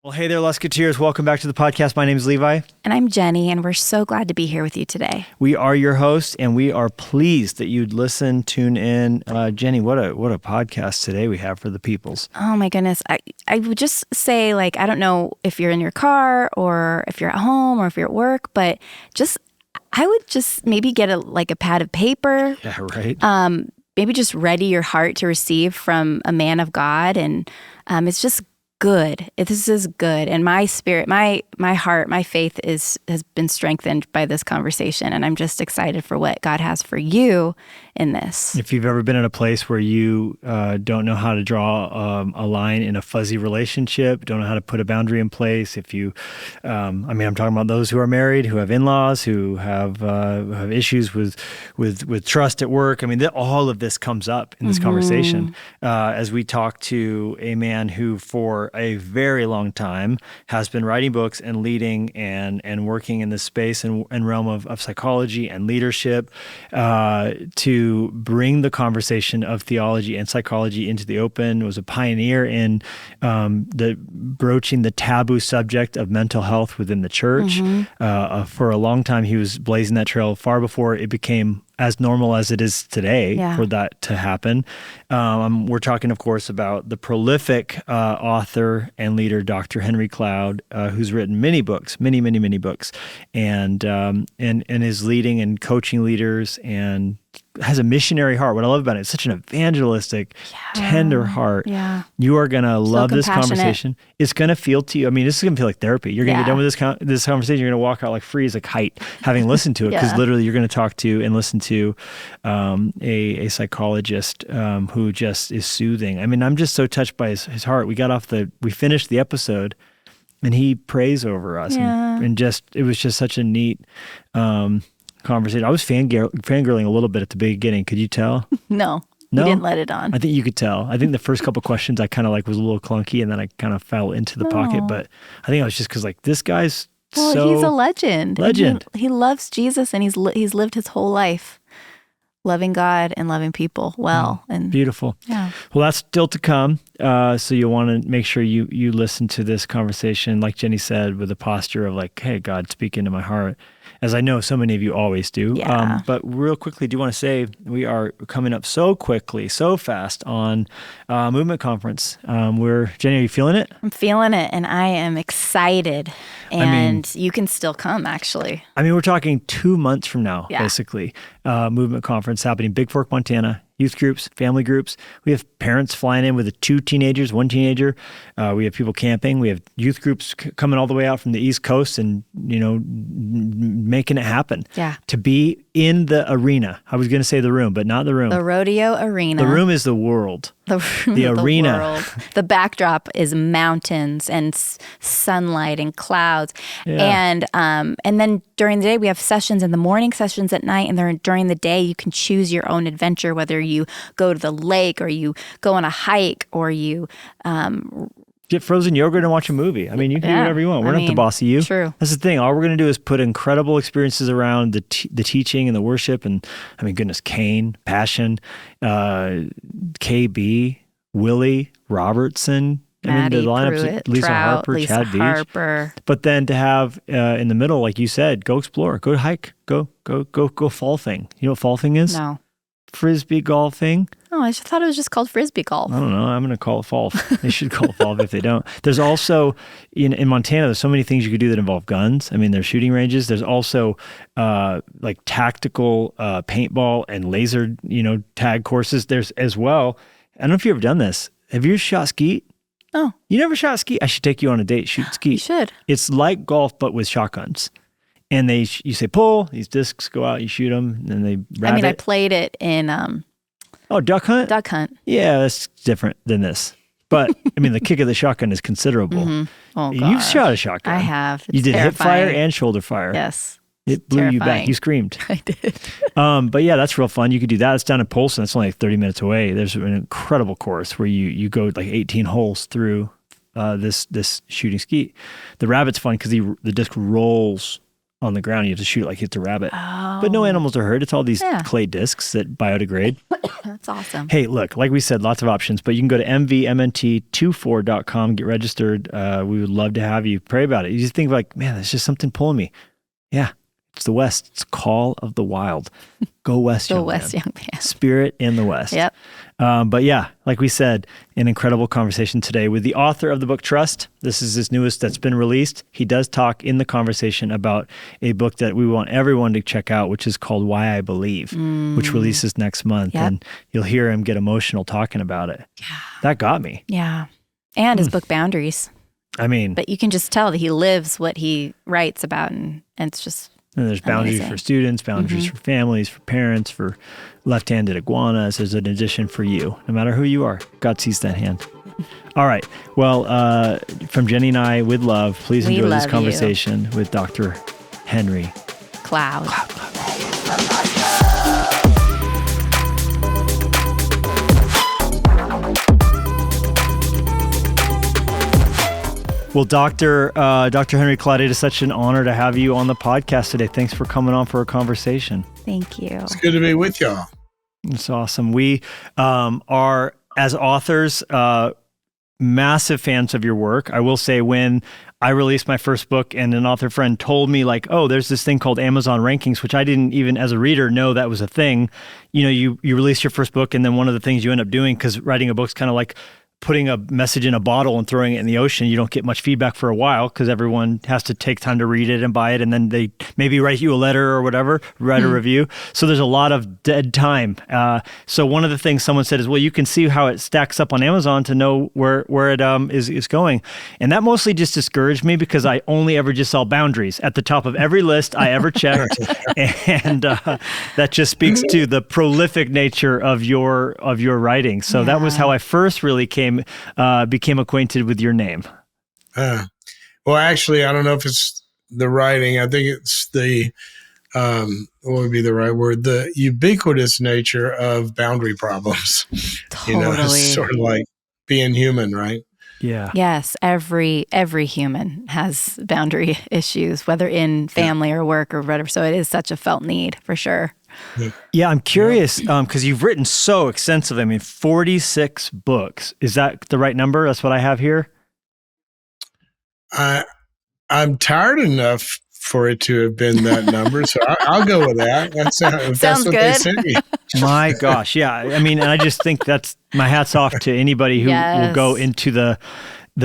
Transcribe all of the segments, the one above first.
Well, hey there, Luskos. Welcome back to the podcast. My name is Levi. And I'm Jennie, and we're so glad to be here with you today. We are your hosts, and we are pleased that you'd listen, tune in. Jennie, what a podcast today we have for the peoples. Oh my goodness. I would just say, I don't know if you're in your car or if you're at home or if you're at work, but I would just maybe get a pad of paper. Yeah, right. Maybe just ready your heart to receive from a man of God. And it's just good. This is good. And my spirit, my heart, my faith has been strengthened by this conversation. And I'm just excited for what God has for you in this. If you've ever been in a place where you don't know how to draw a line in a fuzzy relationship, don't know how to put a boundary in place, if you, I'm talking about those who are married, who have in-laws, who have issues with trust at work. All of this comes up in this conversation as we talk to a man who for a very long time has been writing books and leading and working in this space and realm of psychology and leadership to bring the conversation of theology and psychology into the open. Was a pioneer in broaching the taboo subject of mental health within the church. For a long time, he was blazing that trail far before it became as normal as it is today for that to happen. We're talking, of course, about the prolific author and leader, Dr. Henry Cloud, who's written many books, many books, and is leading and coaching leaders and has a missionary heart. What I love about it, it's such an evangelistic, tender heart. Yeah. You are going to love this conversation. It's going to feel to you. This is going to feel like therapy. You're going to get done with this conversation. You're going to walk out like free as a kite, having listened to it, because literally you're going to talk to and listen to a psychologist who just is soothing. I'm just so touched by his heart. We finished the episode and he prays over us and it was just such a neat conversation. I was fangirling a little bit at the beginning. Could you tell? No? You didn't let it on. I think you could tell. I think the first couple questions I kind of was a little clunky, and then I kind of fell into the pocket. But I think it was just because this guy's he's a legend. He loves Jesus, and he's lived his whole life loving God and loving people well. And beautiful. Yeah. Well, that's still to come. So you want to make sure you listen to this conversation, like Jennie said, with a posture of hey, God, speak into my heart, as I know so many of you always do. Yeah. But real quickly, do want to say we are coming up so quickly, so fast on Movement Conference. Jennie, are you feeling it? I'm feeling it, and I am excited. And you can still come, actually. We're talking 2 months from now, basically. Movement Conference happening, Big Fork, Montana. Youth groups, family groups. We have parents flying in with 2 teenagers, 1 teenager. We have people camping. We have youth groups coming all the way out from the East Coast and, making it happen. Yeah. To be in the arena. I was going to say the room, but not the room. The rodeo arena. The room is the world. The arena. World. The backdrop is mountains and sunlight and clouds. Yeah. And then during the day, we have sessions in the morning, sessions at night, and then during the day, you can choose your own adventure, whether you go to the lake or you go on a hike or you get frozen yogurt and watch a movie. You can do whatever you want. We're not the boss of you. True. That's the thing. All we're going to do is put incredible experiences around the teaching and the worship. And goodness, Kane, Passion, KB, Willie, Robertson. Maddie, the lineups, Pruitt, Lisa Trout, Harper, Lisa Chad Harper. Beach. But then to have in the middle, like you said, go explore, go hike, go fall thing. You know what fall thing is? No. Frisbee golfing. Oh, I just thought it was just called Frisbee golf. I don't know. I'm going to call it fall. They should call it fall if they don't. There's also, in Montana, there's so many things you could do that involve guns. There's shooting ranges. There's also tactical paintball and laser, tag courses. There's as well. I don't know if you've ever done this. Have you shot skeet? Oh. You never shot skeet? I should take you on a date. Shoot skeet. You should. It's like golf, but with shotguns. And you say pull, these discs go out, you shoot them, and they rabbit. I played it in... duck hunt? Duck hunt. Yeah, that's different than this. But, the kick of the shotgun is considerable. Mm-hmm. Oh, God. You've shot a shotgun. I have. You did terrifying. hip fire and shoulder fire. Yes. It blew you back. You screamed. I did. But yeah, that's real fun. You could do that. It's down in Polson. It's only 30 minutes away. There's an incredible course where you go 18 holes through this shooting skeet. The rabbit's fun because the disc rolls on the ground. You have to shoot like it's a rabbit. Oh. But no animals are hurt. It's all these clay discs that biodegrade. That's awesome. Hey, look, like we said, lots of options, but you can go to mvmnt24.com, get registered. We would love to have you. Pray about it. You just think like, man, there's just something pulling me. Yeah, it's the West. It's call of the wild. Go West, young man. Young man. Spirit in the West. Yep. But yeah, like we said, an incredible conversation today with the author of the book Trust. This is his newest that's been released. He does talk in the conversation about a book that we want everyone to check out, which is called Why I Believe, which releases next month. Yep. And you'll hear him get emotional talking about it. Yeah. That got me. Yeah. And his book Boundaries. I mean, but you can just tell that he lives what he writes about, and it's just there's boundaries amazing. for students, boundaries for families, for parents, for left-handed iguanas. There's an addition for you. No matter who you are, God sees that hand. All right. Well, from Jennie and I, with love, please enjoy this conversation with Dr. Henry Cloud. Well, Dr. Henry Cloud, it is such an honor to have you on the podcast today. Thanks for coming on for a conversation. Thank you. It's good to be with y'all. It's awesome. We are, as authors, massive fans of your work. I will say, when I released my first book and an author friend told me like, oh, there's this thing called Amazon rankings, which I didn't even as a reader know that was a thing. You know, you release your first book, and then one of the things you end up doing, because writing a book's kind of like putting a message in a bottle and throwing it in the ocean. You don't get much feedback for a while because everyone has to take time to read it and buy it. And then they maybe write you a letter or whatever, write a review. So there's a lot of dead time. So one of the things someone said is, well, you can see how it stacks up on Amazon to know where it is going. And that mostly just discouraged me because I only ever just saw Boundaries at the top of every list I ever checked. And that just speaks to the prolific nature of your writing. So that was how I first really became acquainted with your name. Well, actually, I don't know if it's the writing. I think it's the, what would be the right word? The ubiquitous nature of boundary problems. Totally. You know, it's sort of like being human, right? Yeah. Yes. Every human has boundary issues, whether in family or work or whatever. So it is such a felt need for sure. Yeah, I'm curious because you've written so extensively. I mean, 46 books. Is that the right number? That's what I have here. I'm tired enough for it to have been that number, so I'll go with that. That's what they sent me. My gosh, yeah. I mean, and I just think that's my hat's off to anybody who will go into the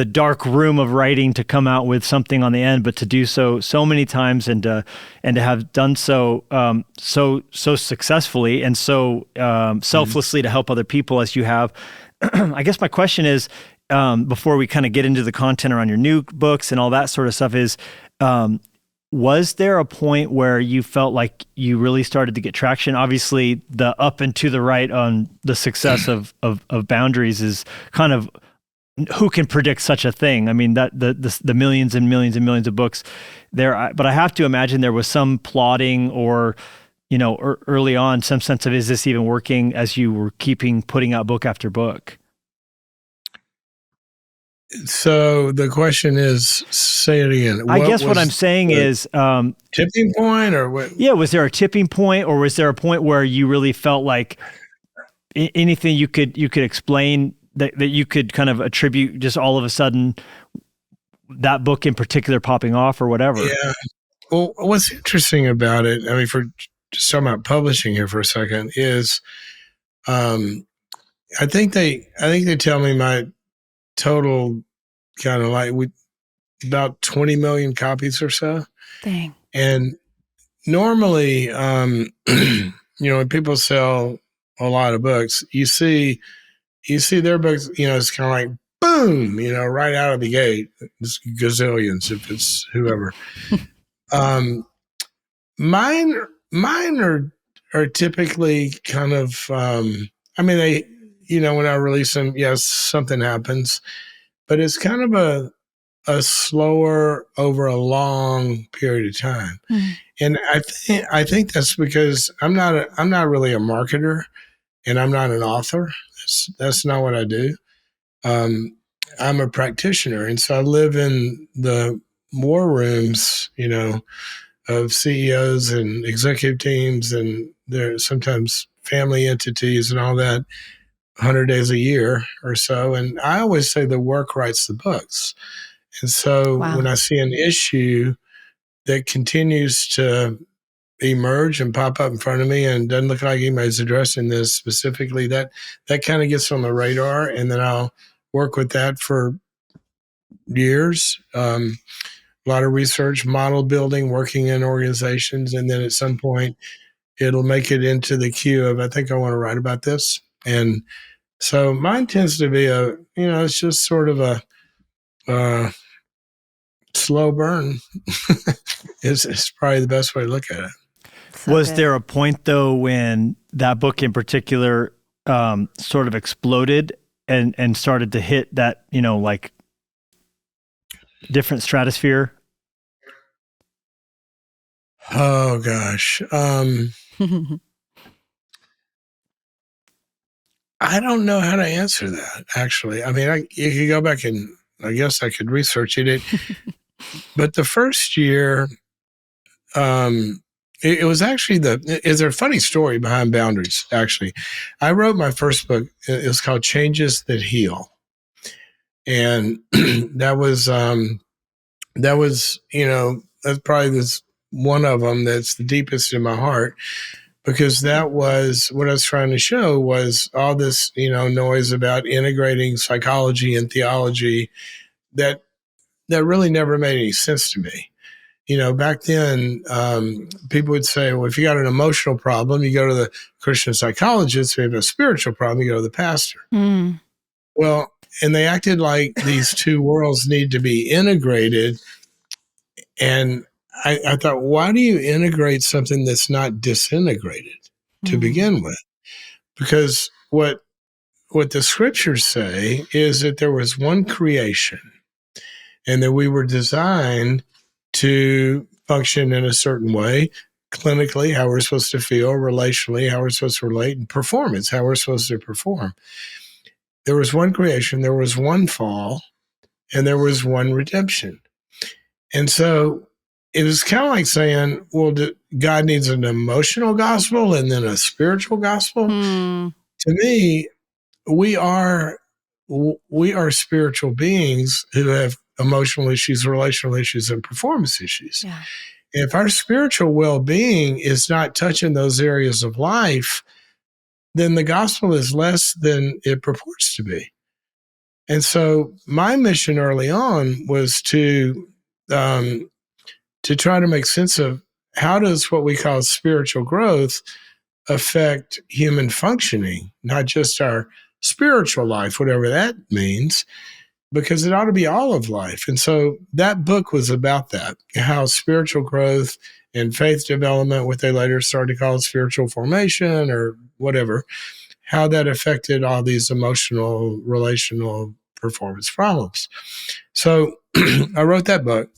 dark room of writing to come out with something on the end, but to do so many times and to have done so successfully and so selflessly to help other people as you have. I guess my question is, before we kind of get into the content around your new books and all that sort of stuff, is was there a point where you felt like you really started to get traction? Obviously, the up and to the right on the success of Boundaries is kind of, who can predict such a thing? I mean, that the millions and millions and millions of books there, but I have to imagine there was some plotting or, you know, early on, some sense of, is this even working, as you were putting out book after book? So the question is, say it again. I guess what I'm saying is, tipping point or what? Yeah. Was there a tipping point, or was there a point where you really felt like anything you could explain that you could kind of attribute just all of a sudden that book in particular popping off or whatever? Yeah. Well, what's interesting about it, I mean, for just talking about publishing here for a second, is I think they tell me my total kind of like about 20 million copies or so. Dang. And normally, you know, when people sell a lot of books, you see their books, you know, it's kind of like, boom, you know, right out of the gate. It's gazillions if it's whoever. Mine are typically kind of, I mean, they, you know, when I release them, yes, something happens, but it's kind of a slower over a long period of time. Mm-hmm. And I think that's because I'm not really a marketer, and I'm not an author. That's not what I do. I'm a practitioner, and so I live in the war rooms, you know, of CEOs and executive teams, and there's sometimes family entities and all that, 100 days a year or so. And I always say the work writes the books. And so when I see an issue that continues to emerge and pop up in front of me and doesn't look like anybody's addressing this specifically, that kind of gets on the radar, and then I'll work with that for years. A lot of research, model building, working in organizations, and then at some point it'll make it into the queue of, I think I want to write about this. And so mine tends to be it's just sort of a slow burn. It's probably the best way to look at it. Was there a point, though, when that book in particular sort of exploded and started to hit that, like different stratosphere? Oh, gosh. I don't know how to answer that, actually. I mean, you could go back and I guess I could research it. But the first year, it was actually is there a funny story behind Boundaries, actually. I wrote my first book. It was called Changes That Heal. And that was, that's probably one of them that's the deepest in my heart, because that was what I was trying to show was all this, noise about integrating psychology and theology that really never made any sense to me. Back then, people would say, well, if you got an emotional problem, you go to the Christian psychologist. If you have a spiritual problem, you go to the pastor. Mm. Well, and they acted like these two worlds need to be integrated. And I thought, why do you integrate something that's not disintegrated to begin with? Because what the scriptures say is that there was one creation and that we were designed to function in a certain way, clinically, how we're supposed to feel, relationally, how we're supposed to relate, and performance, how we're supposed to perform. There was one creation, there was one fall, and there was one redemption. And so it was kind of like saying, well, God needs an emotional gospel and then a spiritual gospel. To me, we are spiritual beings who have emotional issues, relational issues, and performance issues. Yeah. If our spiritual well-being is not touching those areas of life, then the gospel is less than it purports to be. And so my mission early on was to try to make sense of how does what we call spiritual growth affect human functioning, not just our spiritual life, whatever that means, because it ought to be all of life. And so that book was about that, how spiritual growth and faith development, what they later started to call spiritual formation or whatever, how that affected all these emotional, relational performance problems. So I wrote that book.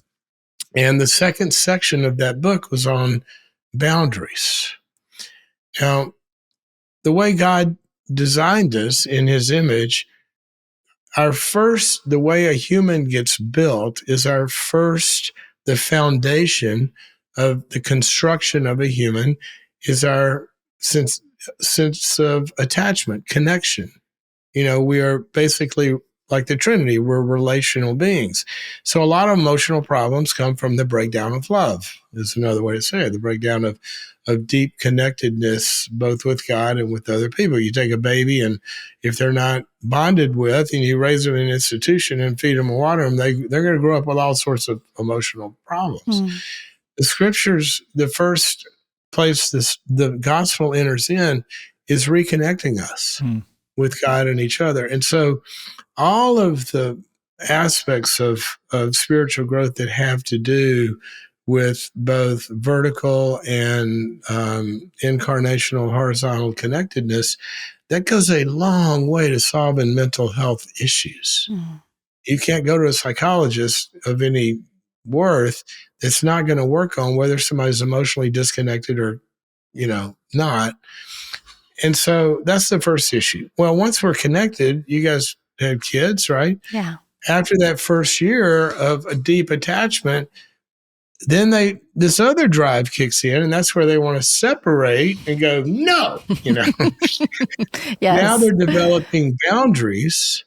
And the second section of that book was on boundaries. Now, the way God designed us in his image, the way a human gets built is the foundation of the construction of a human is our sense of attachment, connection. We are basically like the Trinity, we're relational beings. So a lot of emotional problems come from the breakdown of love, is another way to say it, the breakdown of deep connectedness, both with God and with other people. You take a baby, and if they're not bonded with, and you raise them in an institution and feed them and water them, they're going to grow up with all sorts of emotional problems. The scriptures, the first place the gospel enters in is reconnecting us with God and each other. And so all of the aspects of spiritual growth that have to do with both vertical and incarnational horizontal connectedness, that goes a long way to solving mental health issues. You can't go to a psychologist of any worth that's not going to work on whether somebody's emotionally disconnected or, not. And so that's the first issue. Well, once we're connected, you guys have kids, right? Yeah. After that first year of a deep attachment, then this other drive kicks in, and that's where they want to separate and go, no, Yes. Now they're developing boundaries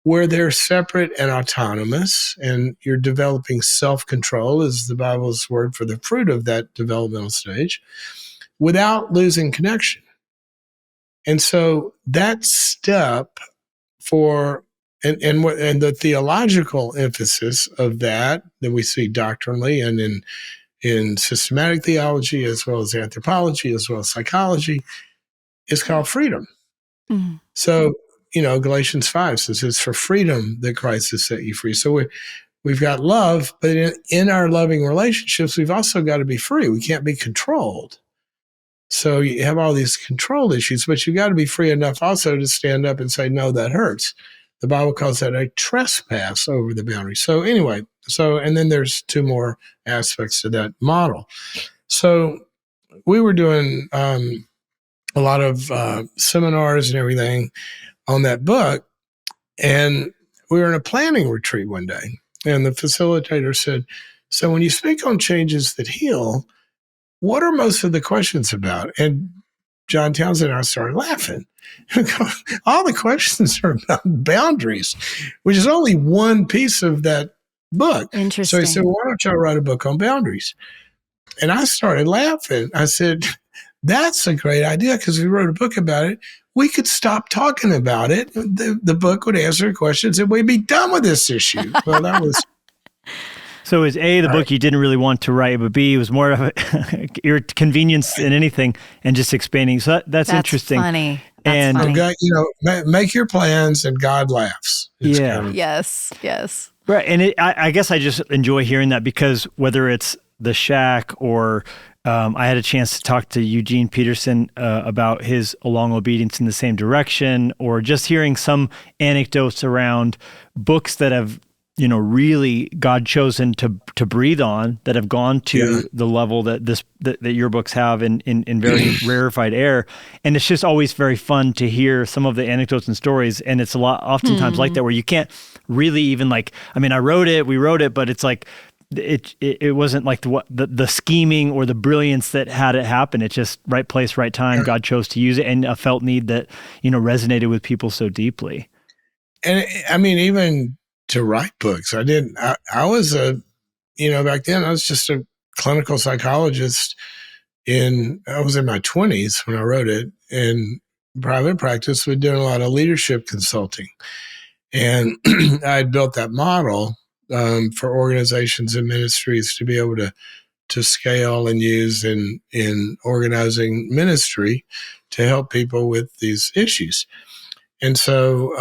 where they're separate and autonomous, and you're developing self-control is the Bible's word for the fruit of that developmental stage, without losing connection. And so that step and the theological emphasis of that we see doctrinally and in systematic theology, as well as anthropology, as well as psychology, is called freedom. Mm-hmm. So, Galatians 5 says it's for freedom that Christ has set you free. So we've got love, but in our loving relationships, we've also got to be free. We can't be controlled. So you have all these control issues, but you've got to be free enough also to stand up and say, no, that hurts. The Bible calls that a trespass over the boundary. So anyway, and then there's two more aspects to that model. So we were doing a lot of seminars and everything on that book, and we were in a planning retreat one day, and the facilitator said, so when you speak on changes that heal, what are most of the questions about? And John Townsend and I started laughing. All the questions are about boundaries, which is only one piece of that book. Interesting. So he said, well, why don't y'all write a book on boundaries? And I started laughing. I said, that's a great idea, because we wrote a book about it. We could stop talking about it. The book would answer questions and we'd be done with this issue. Well, that was... So is A, the book you didn't really want to write, but B, it was more of your convenience in anything and just expanding. So that's interesting. Funny. And funny. God, make your plans and God laughs. It's kind of... Yes. Right. And I guess I just enjoy hearing that, because whether it's The Shack or I had a chance to talk to Eugene Peterson about his Along Obedience in the Same Direction, or just hearing some anecdotes around books that have really God chosen to breathe on, that have gone to the level that your books have in very rarefied air. And it's just always very fun to hear some of the anecdotes and stories. And it's oftentimes like that, where you can't really even we wrote it, but it's like, it wasn't like the scheming or the brilliance that had it happen. It's just right place, right time. God chose to use it, and a felt need that, resonated with people so deeply. And even to write books, I was back then I was just a clinical psychologist I was in my 20s when I wrote it, in private practice. We're doing a lot of leadership consulting. And I had built that model for organizations and ministries to be able to scale and use in organizing ministry to help people with these issues. And so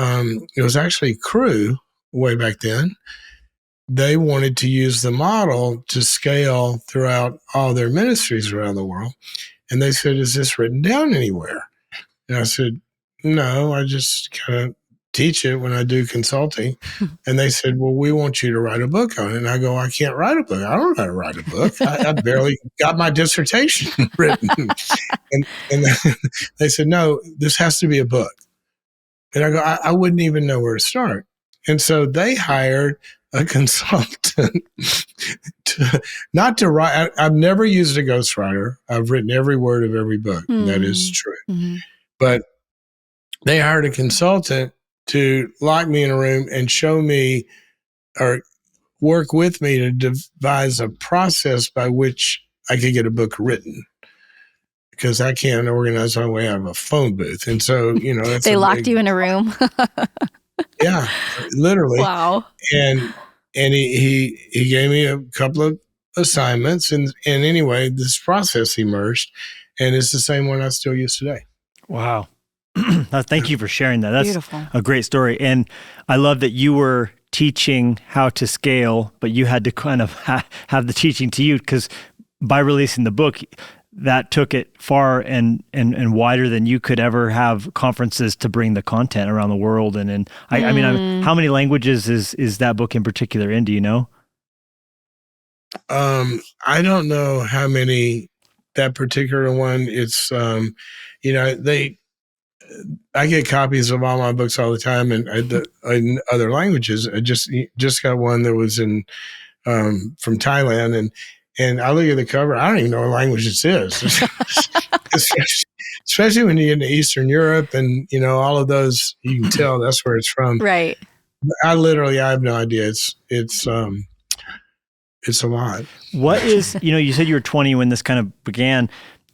it was actually Cru way back then. They wanted to use the model to scale throughout all their ministries around the world. And they said, is this written down anywhere? And I said, no, I just kind of teach it when I do consulting. And they said, well, we want you to write a book on it. And I go, I can't write a book. I don't know how to write a book. I barely got my dissertation written. and they said, no, this has to be a book. And I go, I wouldn't even know where to start. And so they hired a consultant not to write. I've never used a ghostwriter. I've written every word of every book. That is true. Mm-hmm. But they hired a consultant to lock me in a room and show me, or work with me to devise a process by which I could get a book written, because I can't organize my way out of a phone booth. And so, that's they locked you in a room. Yeah, literally. Wow. And he gave me a couple of assignments, and anyway, this process emerged, and it's the same one I still use today. Wow. Thank you for sharing that. That's beautiful. A great story. And I love that you were teaching how to scale, but you had to kind of have the teaching to you, because by releasing the book, that took it far and wider than you could ever have conferences to bring the content around the world. And how many languages is that book in particular in? Do you know? I don't know how many. That particular one, it's I get copies of all my books all the time, and in other languages. I just got one that was in from Thailand, and I look at the cover. I don't even know what language this is, especially when you get into Eastern Europe and all of those. You can tell that's where it's from. Right. I have no idea. It's a lot. What is, you said you were 20 when this kind of began.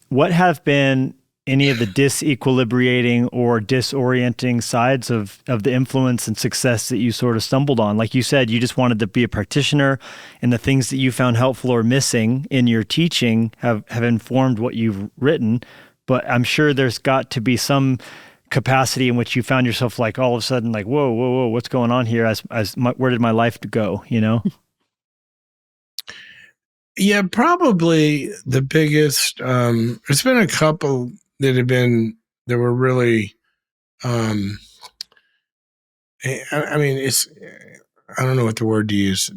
What have been any of the disequilibrating or disorienting sides of the influence and success that you sort of stumbled on? Like you said, you just wanted to be a practitioner, and the things that you found helpful or missing in your teaching have informed what you've written. But I'm sure there's got to be some capacity in which you found yourself like all of a sudden like, whoa, what's going on here? Where did my life go, Yeah, probably the biggest, there's been a couple that were really, I mean, I don't know what the word to use.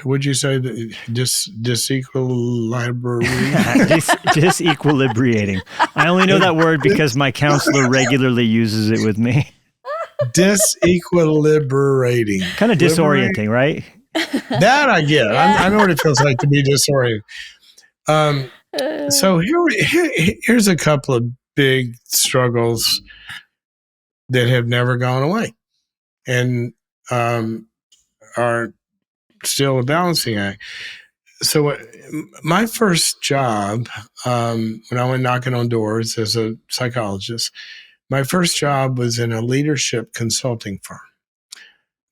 Would you say that disequilibrating? I only know that word because my counselor regularly uses it with me. Disequilibrating. Kind of disorienting, right? That I get. I know what it feels like to be disoriented. So here's a couple of big struggles that have never gone away, and are still a balancing act. So my first job, when I went knocking on doors as a psychologist, my first job was in a leadership consulting firm.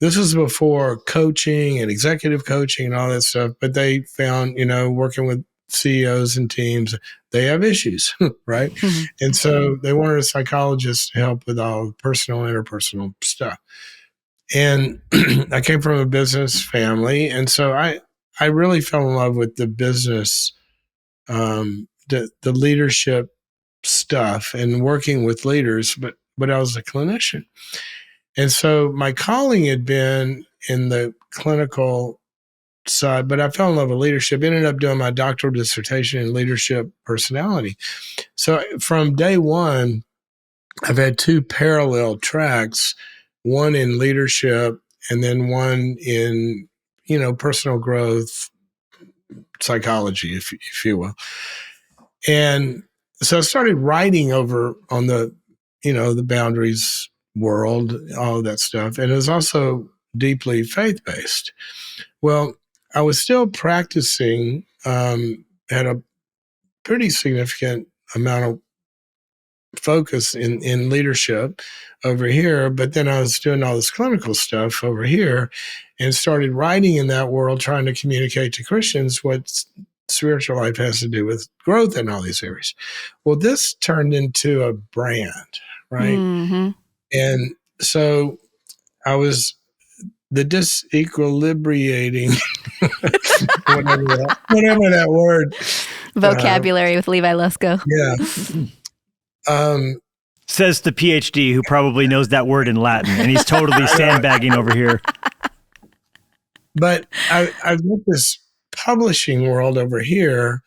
This was before coaching and executive coaching and all that stuff, but they found, working with CEOs and teams, they have issues, right? Mm-hmm. And so they wanted a psychologist to help with all the personal, interpersonal stuff. And I came from a business family, and so I really fell in love with the business, the leadership stuff and working with leaders, but I was a clinician. And so my calling had been in the clinical side, but I fell in love with leadership, ended up doing my doctoral dissertation in leadership personality. So from day one, I've had two parallel tracks, one in leadership and then one in, personal growth, psychology, if you will. And so I started writing over on the boundaries world, all of that stuff. And it was also deeply faith-based. Well, I was still practicing, had a pretty significant amount of focus in leadership over here, but then I was doing all this clinical stuff over here and started writing in that world, trying to communicate to Christians what spiritual life has to do with growth in all these areas. Well, this turned into a brand, right? Mm-hmm. And so I was the disequilibrating, whatever that word. Vocabulary with Levi Lusko. Yeah. Says the PhD who probably knows that word in Latin, and he's totally sandbagging over here. But I've got this publishing world over here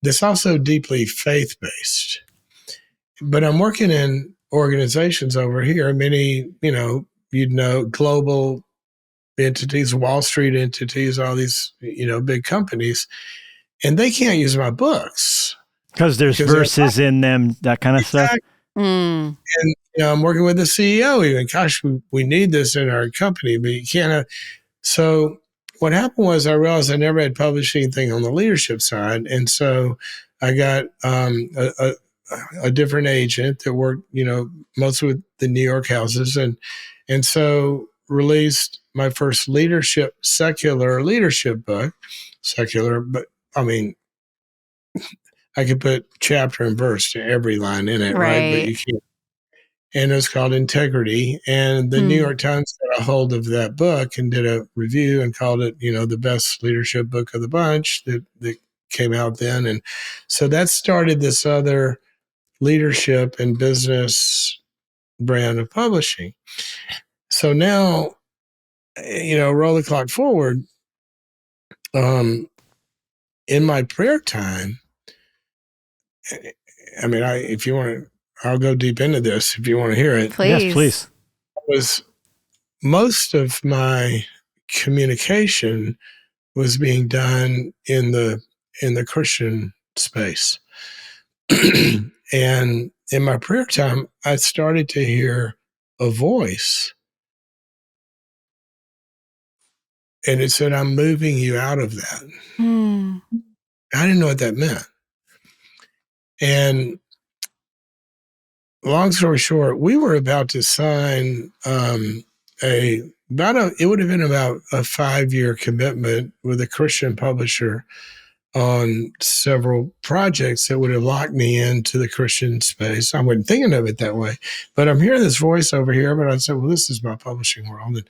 that's also deeply faith-based. But I'm working in organizations over here, many, global entities, Wall Street entities, all these, big companies, and they can't use my books. Because there's verses in them, that kind of stuff. And I'm working with the CEO even. Gosh, we need this in our company, but you can't. So what happened was I realized I never had published anything on the leadership side. And so I got a different agent that worked, mostly with the New York houses. And so released my first secular leadership book. Secular, but I mean, I could put chapter and verse to every line in it, right? But you can't. And it was called Integrity. And the New York Times got a hold of that book and did a review and called it, the best leadership book of the bunch that came out then. And so that started this other leadership and business brand of publishing. So now, roll the clock forward. In my prayer time, I mean, if you want to, I'll go deep into this if you want to hear it. Please. Yes, please. Was most of my communication was being done in the Christian space. And in my prayer time, I started to hear a voice, and it said, "I'm moving you out of that." I didn't know what that meant. And long story short, we were about to sign it would have been about a 5-year commitment with a Christian publisher on several projects that would have locked me into the Christian space. I wasn't thinking of it that way, but I'm hearing this voice over here, but I said, well, this is my publishing world. And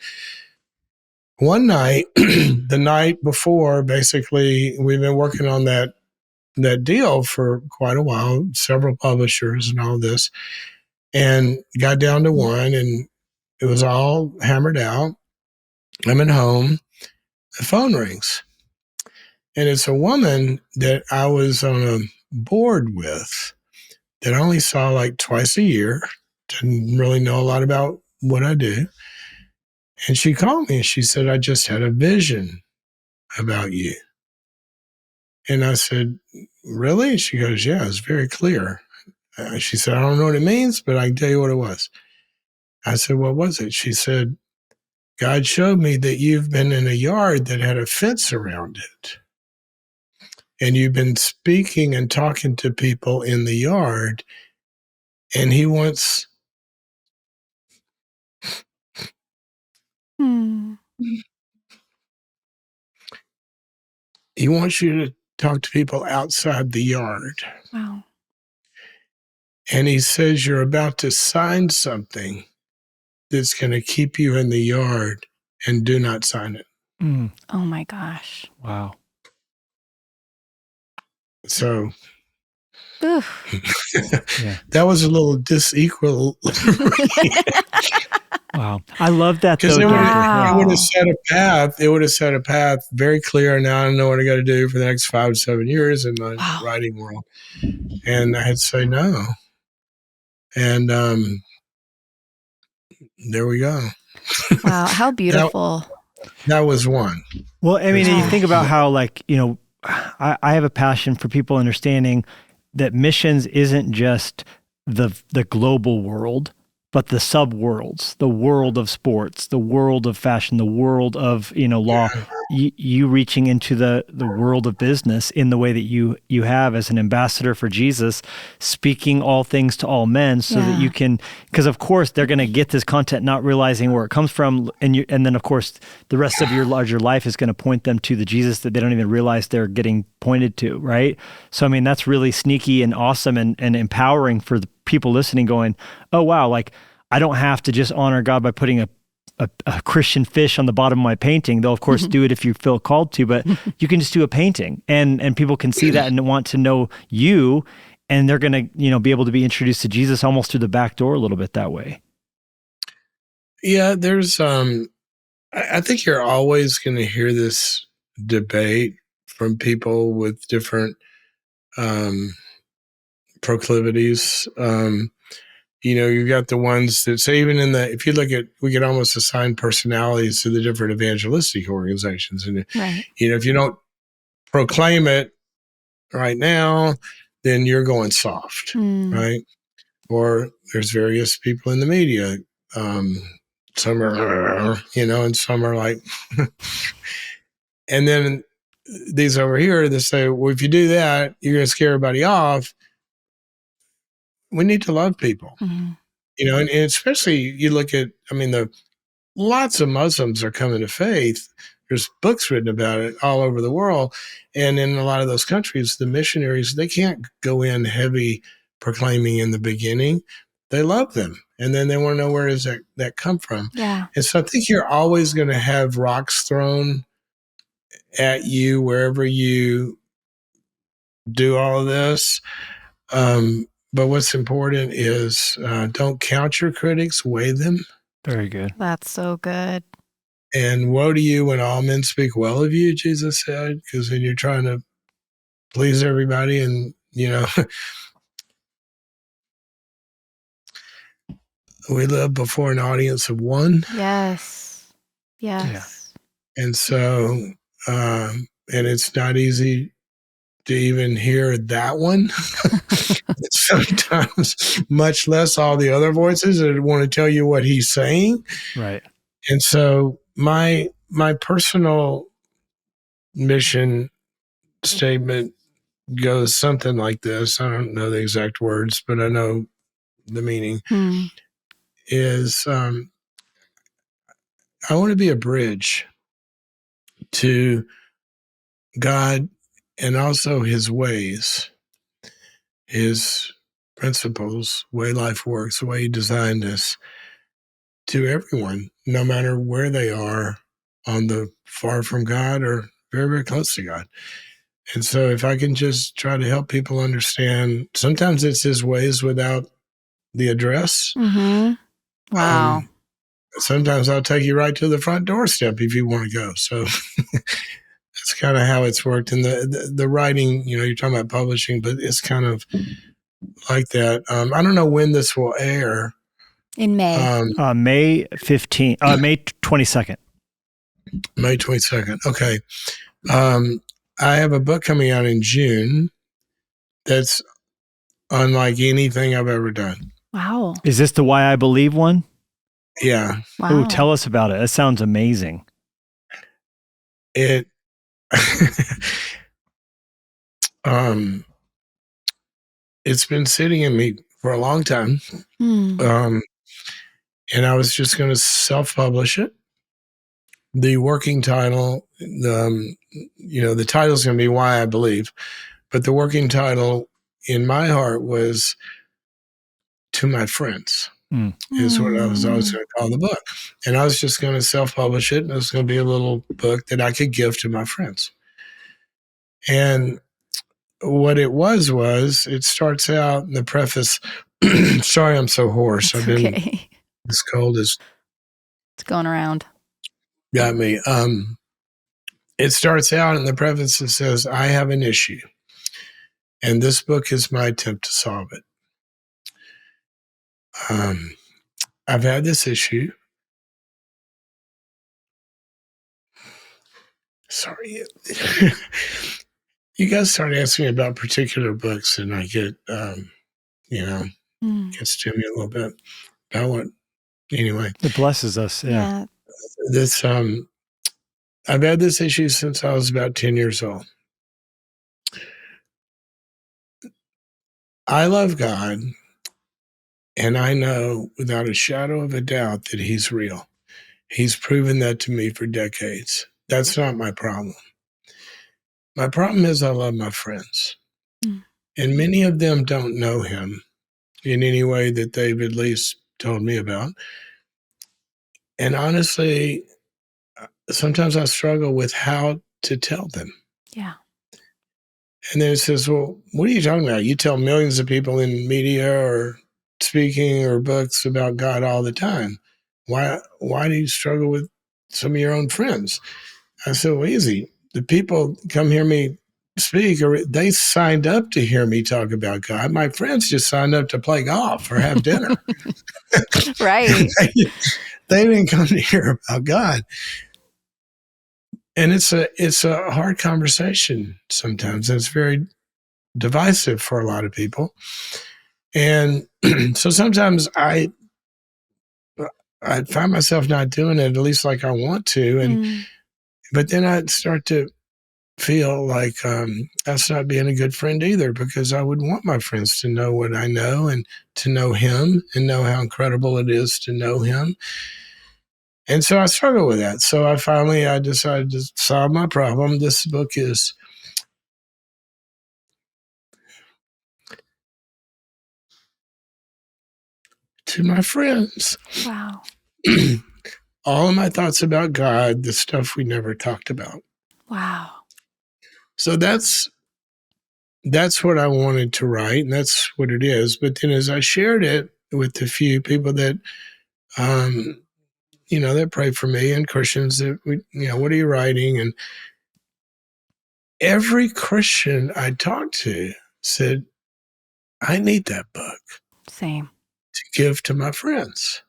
one night, the night before, basically, we've been working on that deal for quite a while, several publishers and all this, and got down to one, and it was all hammered out. I'm at home, the phone rings, and it's a woman that I was on a board with that I only saw like twice a year, didn't really know a lot about what I do. And she called me and she said, I just had a vision about you. And I said, really? She goes, yeah, it's very clear. She said, I don't know what it means, but I can tell you what it was. I said, what was it? She said, God showed me that you've been in a yard that had a fence around it. And you've been speaking and talking to people in the yard. And he wants he wants you to talk to people outside the yard. Wow. And he says you're about to sign something that's going to keep you in the yard, and do not sign it. Oh my gosh. Wow. So Yeah. that was a little disequal. Wow. I love that though. Because it Wow. would have set a path. It would have set a path very clear. Now I know what I got to do for the next 5 to 7 years in the Wow. writing world. And I had to say no. And there we go. Wow. How beautiful. That was one. Well, I mean, Yeah. you think about how, like, you know, I have a passion for people understanding that missions isn't just the global world, but the sub-worlds, the world of sports, the world of fashion, the world of, you know, law. You reaching into the world of business in the way that you have as an ambassador for Jesus, speaking all things to all men, so that you can, because of course they're going to get this content not realizing where it comes from, and then of course the rest of your larger life is going to point them to the Jesus that they don't even realize they're getting pointed to, right? So I mean, that's really sneaky and awesome and empowering for the people listening, going, oh wow, like I don't have to just honor God by putting a Christian fish on the bottom of my painting. They'll of course do it if you feel called to, but you can just do a painting, and people can see that and want to know you, and they're going to, you know, be able to be introduced to Jesus almost through the back door a little bit that way. Yeah, there's I think you're always going to hear this debate from people with different proclivities. You know, you've got the ones that say, even if you look at, we could almost assign personalities to the different evangelistic organizations. And, you know, if you don't proclaim it right now, then you're going soft, right? Or there's various people in the media. Some are, you know, and some are like, and then these over here, they say, well, if you do that, you're going to scare everybody off. We need to love people. You know, and especially you look at, I mean, lots of Muslims are coming to faith. There's books written about it all over the world. And in a lot of those countries, the missionaries, they can't go in heavy proclaiming in the beginning. They love them. And then they want to know, where does that come from? Yeah. And so I think you're always going to have rocks thrown at you wherever you do all of this. But what's important is don't count your critics, weigh them. Very good. That's so good. And woe to you when all men speak well of you, Jesus said, because then you're trying to please everybody. And, you know, we live before an audience of one. Yes. Yes. And so and it's not easy to even hear that one. Sometimes, much less all the other voices that want to tell you what he's saying. Right. And so my personal mission statement goes something like this. I don't know the exact words, but I know the meaning is I want to be a bridge to God and also his ways, his principles, way life works, the way he designed us, to everyone, no matter where they are on the far from God or very, very close to God. And so if I can just try to help people understand, sometimes it's his ways without the address. Wow. Sometimes I'll take you right to the front doorstep if you want to go. So that's kind of how it's worked. And the writing, you're talking about publishing, but it's kind of like that. I don't know when this will air. In May. May 15th, May 22nd. May 22nd. Okay. I have a book coming out in June that's unlike anything I've ever done. Wow. Is this the Why I Believe one? Yeah. Wow. Oh, tell us about it. That sounds amazing. It it's been sitting in me for a long time. And I was just going to self-publish it. The working title, the title is going to be Why I Believe, but the working title in my heart was To My Friends. Is what I was always going to call the book. And I was just going to self-publish it. And it was going to be a little book that I could give to my friends. And what it was it starts out in the preface. Sorry, I'm so hoarse. It's okay. This cold is it's going around. Got me. It starts out in the preface. It says, I have an issue, and this book is my attempt to solve it. I've had this issue. Sorry. You guys start asking me about particular books, and I get, gets to me a little bit. Anyway. It blesses us. Yeah. This, I've had this issue since I was about 10 years old. I love God, and I know without a shadow of a doubt that he's real. He's proven that to me for decades. That's not my problem. My problem is I love my friends. And many of them don't know him in any way that they've at least told me about. And honestly, sometimes I struggle with how to tell them. Yeah. And then it says, well, what are you talking about? You tell millions of people in media or speaking or books about God all the time. Why do you struggle with some of your own friends? I said, well, easy. The people come hear me speak, or they signed up to hear me talk about God. My friends just signed up to play golf or have dinner. Right. They didn't come to hear about God. And it's a hard conversation sometimes. It's very divisive for a lot of people. And so sometimes I find myself not doing it, at least like I want to. But then I'd start to feel like that's not being a good friend either, because I would want my friends to know what I know and to know him and know how incredible it is to know him. And so I struggle with that. So I decided to solve my problem. This book is To My Friends. Wow. All of my thoughts about God, the stuff we never talked about. Wow. So that's what I wanted to write, and that's what it is. But then as I shared it with a few people that, that pray for me, and Christians that, what are you writing? And every Christian I talked to said, I need that book. Same. To give to my friends.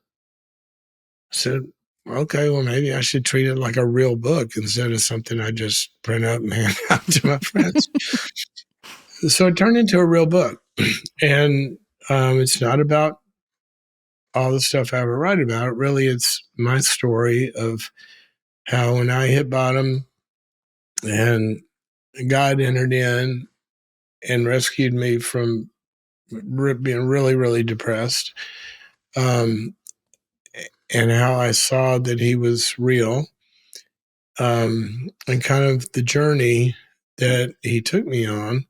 I said, okay, well, maybe I should treat it like a real book instead of something I just print up and hand out to my friends. So it turned into a real book. And it's not about all the stuff I ever write about. Really, it's my story of how when I hit bottom and God entered in and rescued me from being really, really depressed, and how I saw that he was real, and kind of the journey that he took me on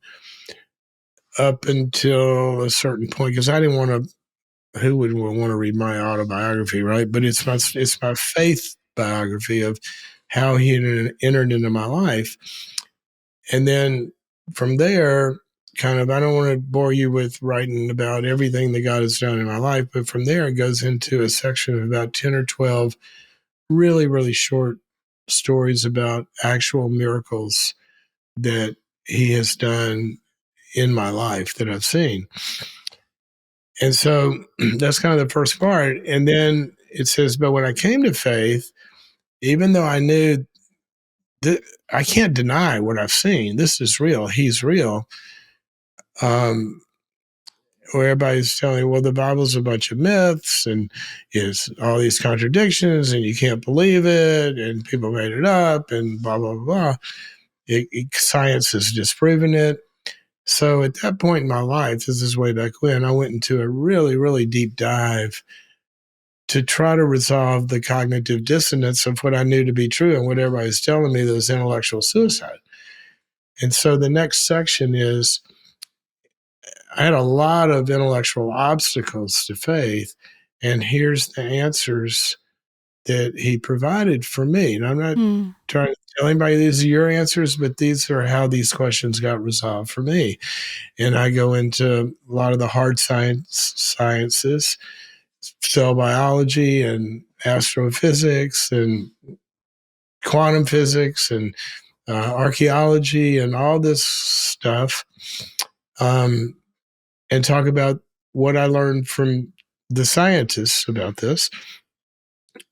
up until a certain point, because I didn't want to, who would want to read my autobiography, right? But it's my faith biography of how he entered into my life. And then from there, kind of, I don't want to bore you with writing about everything that God has done in my life, but from there, it goes into a section of about 10 or 12 really, really short stories about actual miracles that he has done in my life that I've seen. And so that's kind of the first part. And then it says, but when I came to faith, even though I knew that I can't deny what I've seen, this is real, he's real. Where everybody's telling you, well, the Bible's a bunch of myths and it's all these contradictions and you can't believe it and people made it up and blah, blah, blah. Science has disproven it. So at that point in my life, this is way back when, I went into a really, really deep dive to try to resolve the cognitive dissonance of what I knew to be true and what everybody's telling me that was intellectual suicide. And so the next section is, I had a lot of intellectual obstacles to faith, and here's the answers that he provided for me. And I'm not trying to tell anybody these are your answers, but these are how these questions got resolved for me. And I go into a lot of the hard sciences, cell biology and astrophysics and quantum physics and archaeology and all this stuff. And talk about what I learned from the scientists about this.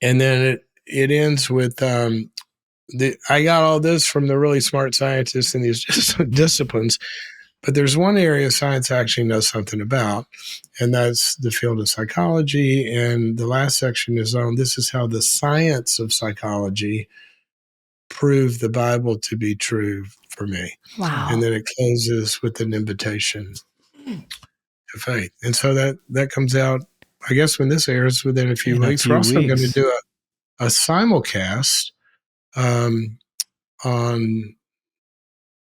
And then it ends with, I got all this from the really smart scientists in these disciplines, but there's one area science actually knows something about, and that's the field of psychology. And the last section is on, this is how the science of psychology proved the Bible to be true for me. Wow. And then it closes with an invitation to faith. And so that comes out, I guess, when this airs within a few weeks. We're also going to do a simulcast on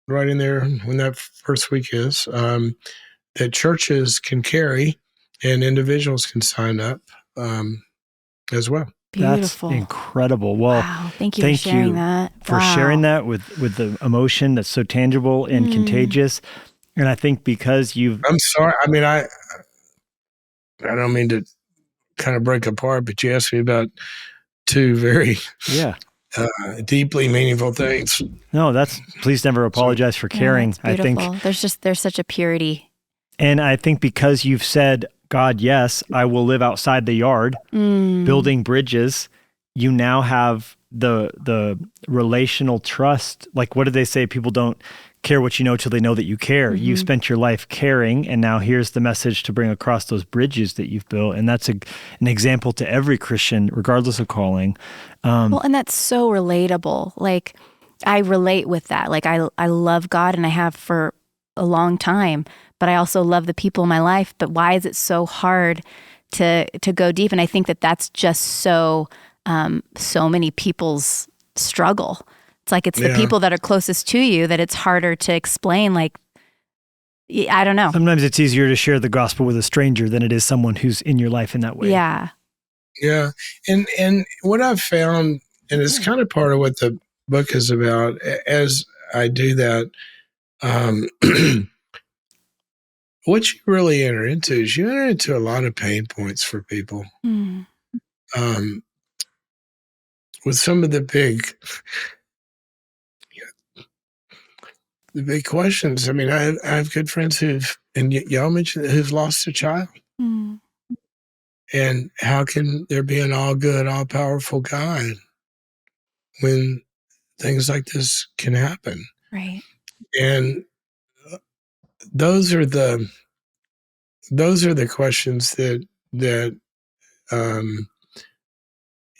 right in there when that first week is, that churches can carry and individuals can sign up as well. Beautiful. That's incredible. Well, wow. Thank you for sharing that. For sharing that with the emotion that's so tangible and contagious. And I think because I'm sorry. I mean, I don't mean to kind of break apart, but you asked me about two very deeply meaningful things. No, please never apologize for caring. I think there's such a purity. And I think because you've said, God, yes, I will live outside the yard, building bridges, you now have the relational trust. Like, what did they say? People don't care what you know till they know that you care. You spent your life caring, and now here's the message to bring across those bridges that you've built. And that's an example to every Christian, regardless of calling. Well, and that's so relatable. Like, I relate with that. Like, I love God, and I have for a long time, but I also love the people in my life. But why is it so hard to go deep? And I think that's just so many people's struggle. It's like it's the people that are closest to you that it's harder to explain. Like, I don't know. Sometimes it's easier to share the gospel with a stranger than it is someone who's in your life in that way. Yeah. Yeah. And what I've found, and it's kind of part of what the book is about, as I do that, what you really enter into is you enter into a lot of pain points for people. With some of the big questions. I mean, I have good friends y'all mentioned, who've lost a child. And how can there be an all good, all powerful God when things like this can happen? Right. And those are the questions that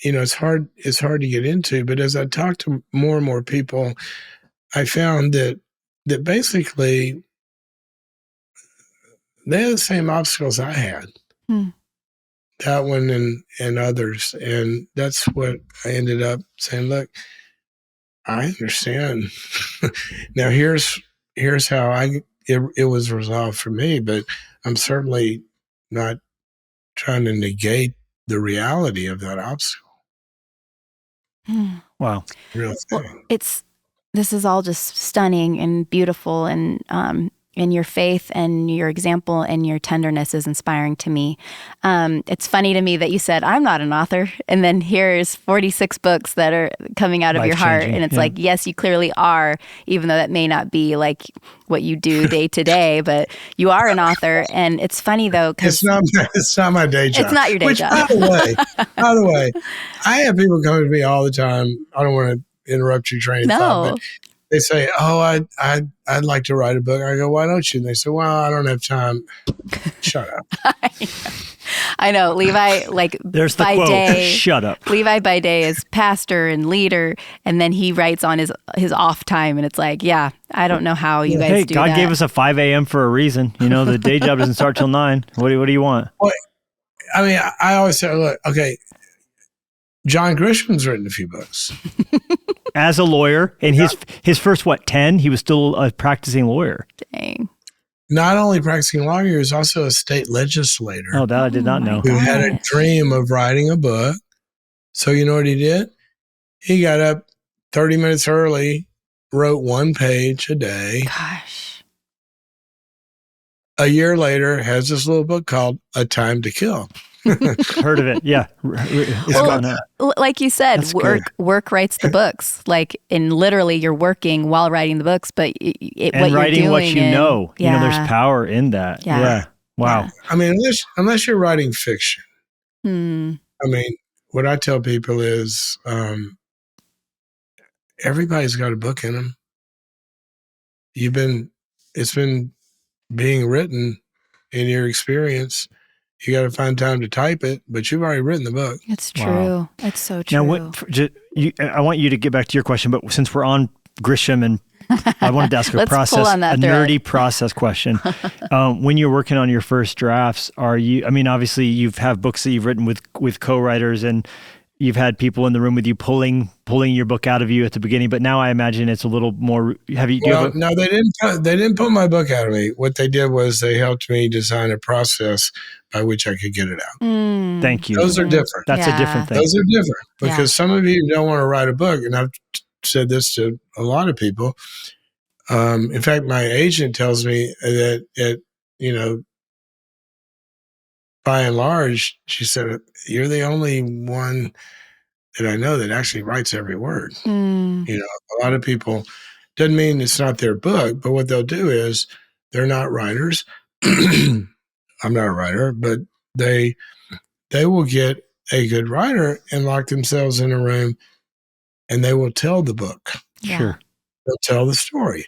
it's hard to get into. But as I talk to more and more people, I found that basically they had the same obstacles I had. That one and others. And that's what I ended up saying, look, I understand. Now here's how it was resolved for me, but I'm certainly not trying to negate the reality of that obstacle. Wow. Real Well, thing. this is all just stunning and beautiful, and your faith and your example and your tenderness is inspiring to me. It's funny to me that you said, I'm not an author, and then here's 46 books that are coming out of your heart. And it's like, yes, you clearly are, even though that may not be like what you do day to day, but you are an author. And it's funny though, because it's not my day job. It's not your day job. By the way, I have people come to me all the time. I don't want to interrupt your train of thought, but they say, "Oh, I'd like to write a book." I go, "Why don't you?" And they say, "Well, I don't have time." Shut up. I know. Levi, like, there's the by quote, day, shut up. Levi by day is pastor and leader, and then he writes on his off time, and it's like, yeah, I don't know how you guys do God that. gave us a 5 a.m. for a reason. The day job doesn't start till 9. What do you want? Well, I mean, I always say, look, okay, John Grisham's written a few books. As a lawyer, and his first, 10, he was still a practicing lawyer. Dang. Not only practicing lawyer, he was also a state legislator. Oh, that I did not know. Who had a dream of writing a book. So you know what he did? He got up 30 minutes early, wrote 1 page a day. Gosh. A year later, has this little book called A Time to Kill. Heard of it? Yeah. Like you said, work writes the books. Like, and literally, you're working while writing the books, but what writing you're what doing you know. Yeah. There's power in that. Yeah. Wow. Yeah. I mean, unless you're writing fiction. I mean, what I tell people is, everybody's got a book in them. It's been being written in your experience. You got to find time to type it, but you've already written the book. It's true. Wow. It's so true. Now, I want you to get back to your question, but since we're on Grisham, and I wanted to ask a nerdy process question. When you're working on your first drafts, obviously you have books that you've written with co-writers, and you've had people in the room with you pulling your book out of you at the beginning, but now I imagine it's a little more. No, they didn't pull my book out of me. What they did was they helped me design a process by which I could get it out. Thank you. Those are different. That's a different thing. Those are different because some of you don't want to write a book, and I've said this to a lot of people. In fact, my agent tells me that by and large, she said, "You're the only one that I know that actually writes every word." A lot of people, doesn't mean it's not their book, but what they'll do is they're not writers. I'm not a writer, but they will get a good writer and lock themselves in a room, and they will tell the book. Sure. They'll tell the story.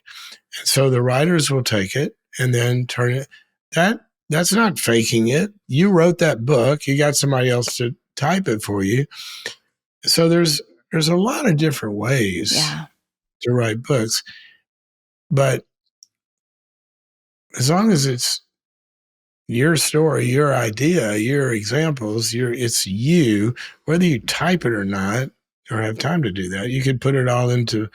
And so the writers will take it and then turn it. That's not faking it. You wrote that book. You got somebody else to type it for you. So there's a lot of different ways to write books. But as long as it's your story, your idea, your examples, it's you, whether you type it or not, or have time to do that, you could put it all into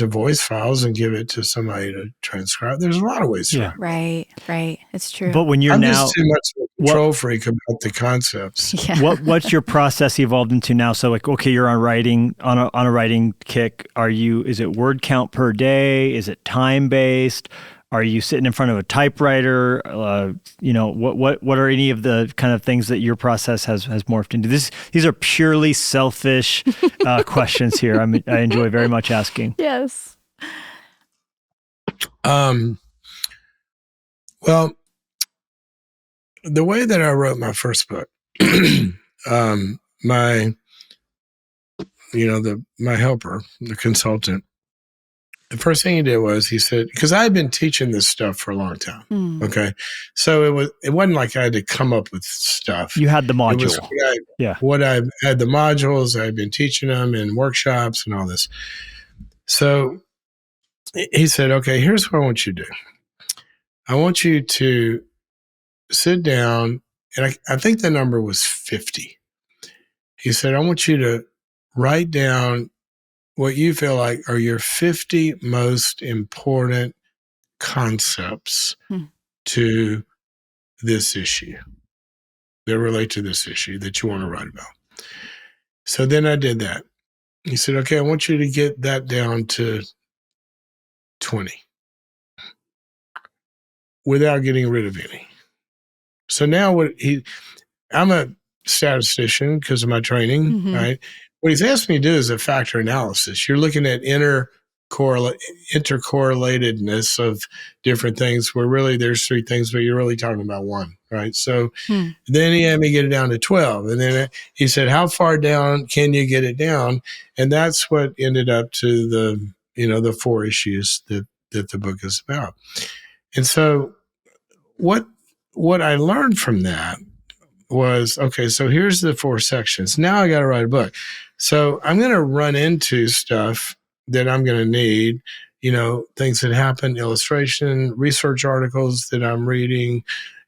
voice files and give it to somebody to transcribe. There's a lot of ways to write. Right. It's true. But when I'm just too much of a control freak about the concepts. Yeah. What's your process evolved into now? So okay, you're on a writing kick. Is it word count per day? Is it time based? Are you sitting in front of a typewriter? What are any of the kind of things that your process has morphed into? These are purely selfish questions here. I enjoy very much asking. Yes. Well, the way that I wrote my first book my, my helper, the consultant, the first thing he did was he said, because I had been teaching this stuff for a long time. Okay. So it wasn't like I had to come up with stuff. You had the module. It was what I had the modules. I had been teaching them in workshops and all this. So he said, okay, here's what I want you to do. I want you to sit down, and I think the number was 50. He said, I want you to write down what you feel like are your 50 most important concepts to this issue that relate to this issue that you want to write about. So then I did that. He said, okay, I want you to get that down to 20 without getting rid of any. So now I'm a statistician because of my training, right? What he's asked me to do is a factor analysis. You're looking at intercorrelatedness of different things where really there's 3 things, but you're really talking about 1, right? So then he had me get it down to 12. And then he said, how far down can you get it down? And that's what ended up to the 4 issues that the book is about. And so what I learned from that was, okay, so here's the 4 sections. Now I got to write a book. So I'm going to run into stuff that I'm going to need, things that happen, illustration, research articles that I'm reading,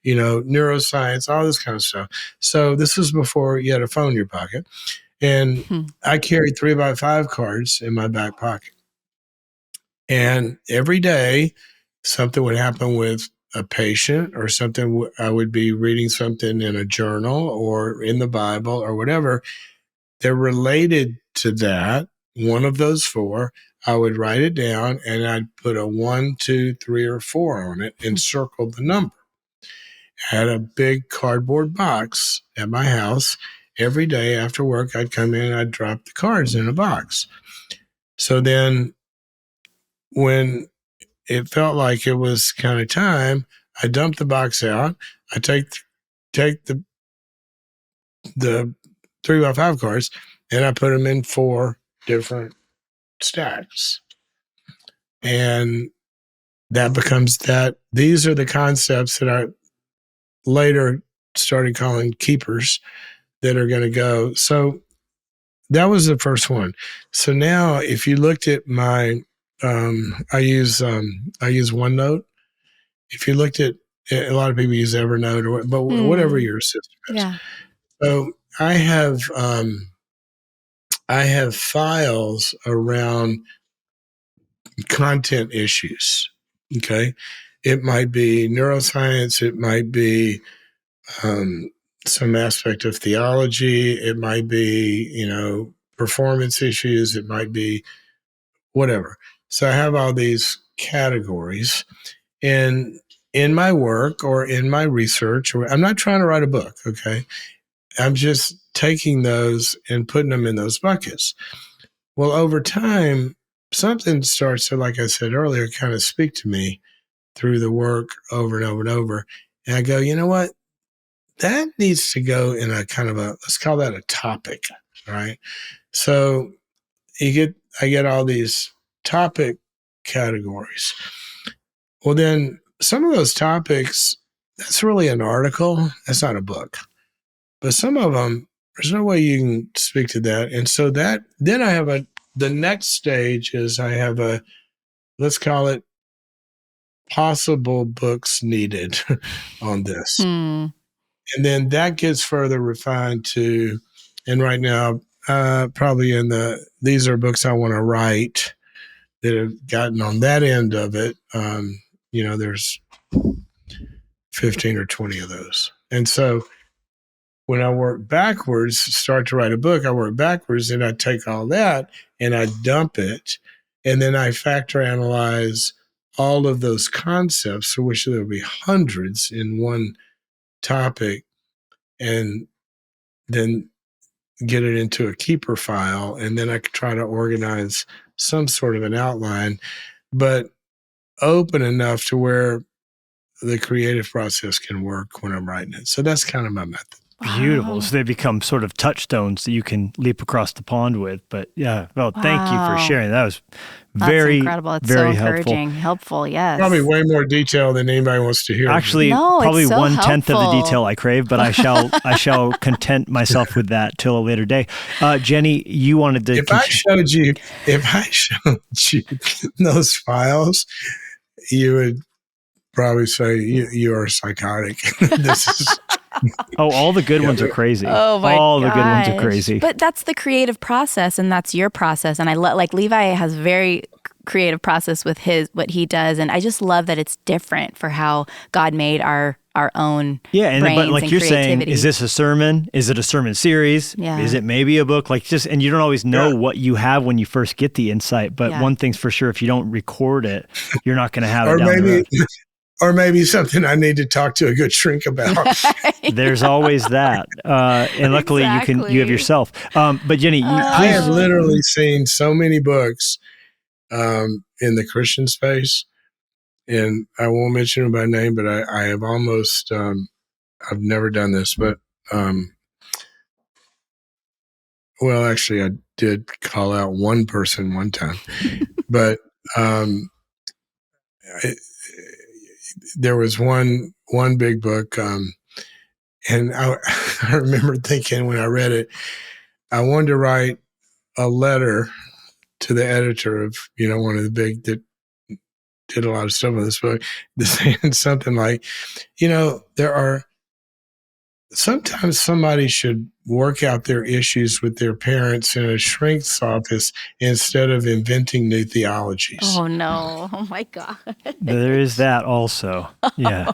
neuroscience, all this kind of stuff. So this was before you had a phone in your pocket. And I carried 3x5 cards in my back pocket. And every day something would happen with a patient or something. I would be reading something in a journal or in the Bible or whatever. They're related to that. One of those 4, I would write it down and I'd put a 1, 2, 3, or 4 on it and circle the number. I had a big cardboard box at my house. Every day after work, I'd come in and I'd drop the cards in a box. So then when it felt like it was kind of time, I dumped the box out. I take the 3x5 cards and I put them in 4 different stacks. And that becomes that. These are the concepts that I later started calling keepers that are going to go. So that was the first one. So now if you looked at my, I use OneNote. If you looked at, a lot of people use Evernote, but whatever your system is. Yeah. So I have files around content issues. Okay. It might be neuroscience. It might be some aspect of theology. It might be, performance issues. It might be whatever. So I have all these categories. And in my work or in my research, I'm not trying to write a book, okay? I'm just taking those and putting them in those buckets. Well, over time, something starts to, like I said earlier, kind of speak to me through the work over and over and over. And I go, you know what? That needs to go in a kind of let's call that a topic, right? So I get all these topic categories. Well, then some of those topics, that's really an article. That's not a book. But some of them, there's no way you can speak to that. And so then I have the next stage is I have let's call it possible books needed on this. And then that gets further refined to, and right now, probably these are books I want to write that have gotten on that end of it. There's 15 or 20 of those. And so when I work backwards, start to write a book, I work backwards and I take all that and I dump it. And then I factor analyze all of those concepts, for which there will be hundreds in one topic, and then get it into a keeper file. And then I can try to organize some sort of an outline, but open enough to where the creative process can work when I'm writing it. So that's kind of my method. beautiful. Wow. So they become sort of touchstones that you can leap across the pond with. But yeah, well, thank you for Wow. sharing. That was That's very, incredible. It's so very helpful. encouraging, helpful. Yes. Probably way more detail than anybody wants to hear. Actually, No, it's probably so 1/10 of the helpful. detail I crave, but I shall content myself with that till a later day. Jennie, you wanted to. If I showed you those files, you would probably say you are psychotic. This is Oh, all the good ones are crazy. Oh my all the good ones are gosh. crazy. But that's the creative process, and that's your process. And I like Levi has very creative process with what he does, and I just love that it's different for how God made our own Yeah, brains but like and you're saying, creativity. is this a sermon? Is it a sermon series? Yeah. Is it maybe a book? Like and you don't always know what you have when you first get the insight. But Yeah. one thing's for sure, if you don't record it, you're not going to have or it down the road. or maybe something I need to talk to a good shrink about. There's always that, and luckily you have yourself. But Jennie, I have literally seen so many books in the Christian space, and I won't mention them by name, but I have almost I've never done this, but well, actually, I did call out one person one time, but there was one big book. And I remember thinking when I read it, I wanted to write a letter to the editor of, one of the big that did a lot of stuff with this book, saying something like, there are sometimes somebody should work out their issues with their parents in a shrink's office instead of inventing new theologies. Oh no! Oh my God! There is that also. Yeah.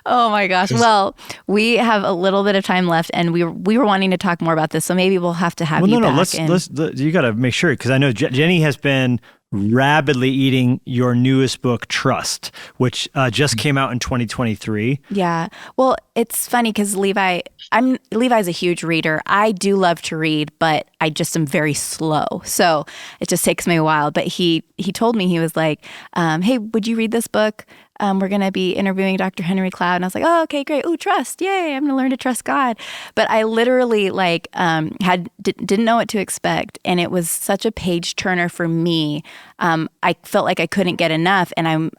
Oh my gosh. Well, we have a little bit of time left, and we were wanting to talk more about this, so maybe we'll have to have you back. Let's you got to make sure, because I know Jennie has been rabidly eating your newest book, Trust, which just came out in 2023. Yeah. Well, it's funny because Levi's a huge reader. I do love to read, but I just am very slow. So it just takes me a while. But he told me, he was like, hey, would you read this book? We're going to be interviewing Dr. Henry Cloud. And I was like, oh, okay, great. Oh, trust. Yay. I'm going to learn to trust God. But I literally didn't know what to expect. And it was such a page turner for me. I felt like I couldn't get enough. And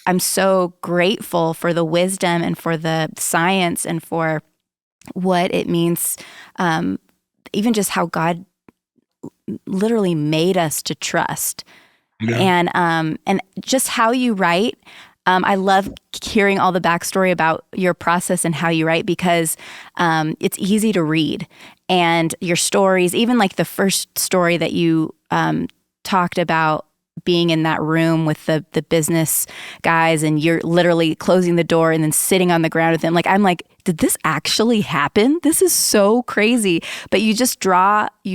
I'm so grateful for the wisdom and for the science and for what it means, even just how God literally made us to trust. Yeah. And just how you write. I love hearing all the backstory about your process and how you write, because it's easy to read. And your stories, even like the first story that you talked about, being in that room with the business guys, and you're literally closing the door and then sitting on the ground with them. Like, I'm like, did this actually happen? This is so crazy. But you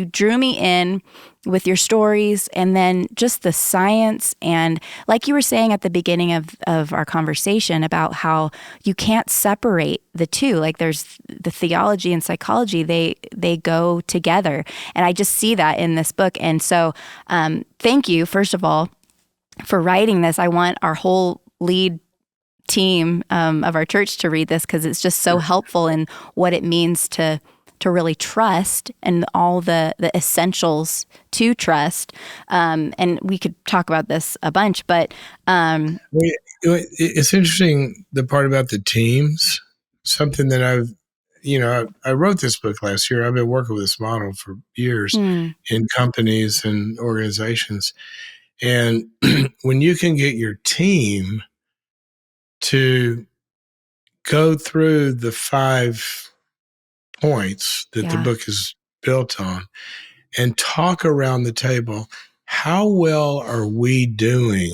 drew me in with your stories, and then just the science. And like you were saying at the beginning of our conversation about how you can't separate the two. Like, there's the theology and psychology, they go together. And I just see that in this book. And so thank you, first of all, for writing this. I want our whole lead team of our church to read this, because it's just so helpful in what it means to really trust and all the essentials to trust. And we could talk about this a bunch, but it's interesting, the part about the teams, something that I wrote this book last year. I've been working with this model for years in companies and organizations. And when you can get your team to go through the 5 points that the book is built on and talk around the table, how well are we doing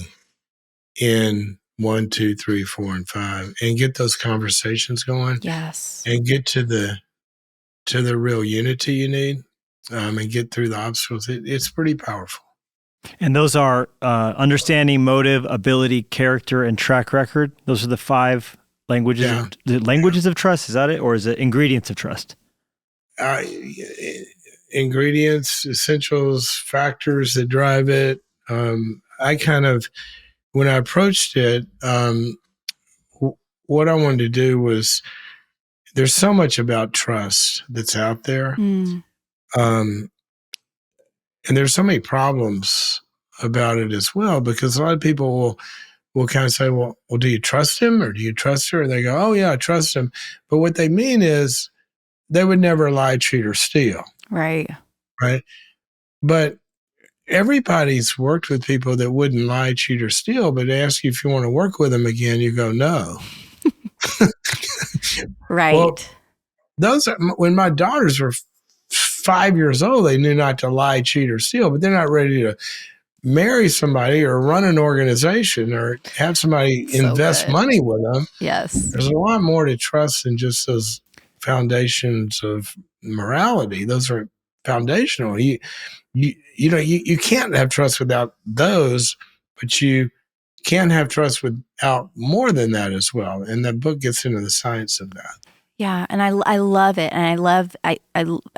in 1, 2, 3, 4, and 5, and get those conversations going. Yes. And get to the real unity you need, and get through the obstacles. It's pretty powerful. And those are understanding, motive, ability, character, and track record. Those are the 5 languages. Yeah. The languages of trust, is that it? Or is it ingredients of trust? Ingredients, essentials, factors that drive it. I kind of, when I approached it, what I wanted to do was, there's so much about trust that's out there. Mm. And there's so many problems about it as well, because a lot of people will kind of say, well, do you trust him or do you trust her? And they go, oh yeah, I trust him. But what they mean is they would never lie, cheat, or steal. Right. Right. But everybody's worked with people that wouldn't lie, cheat, or steal, but they ask you if you want to work with them again. You go, no. Right. Well, those are, when my daughters were 5 years old, they knew not to lie, cheat, or steal, but they're not ready to marry somebody or run an organization or have somebody invest money with them. Yes. There's a lot more to trust than just those foundations of morality. Those are foundational. You can't have trust without those, but you can have trust without more than that as well. And that book gets into the science of that. Yeah, and I love it, and I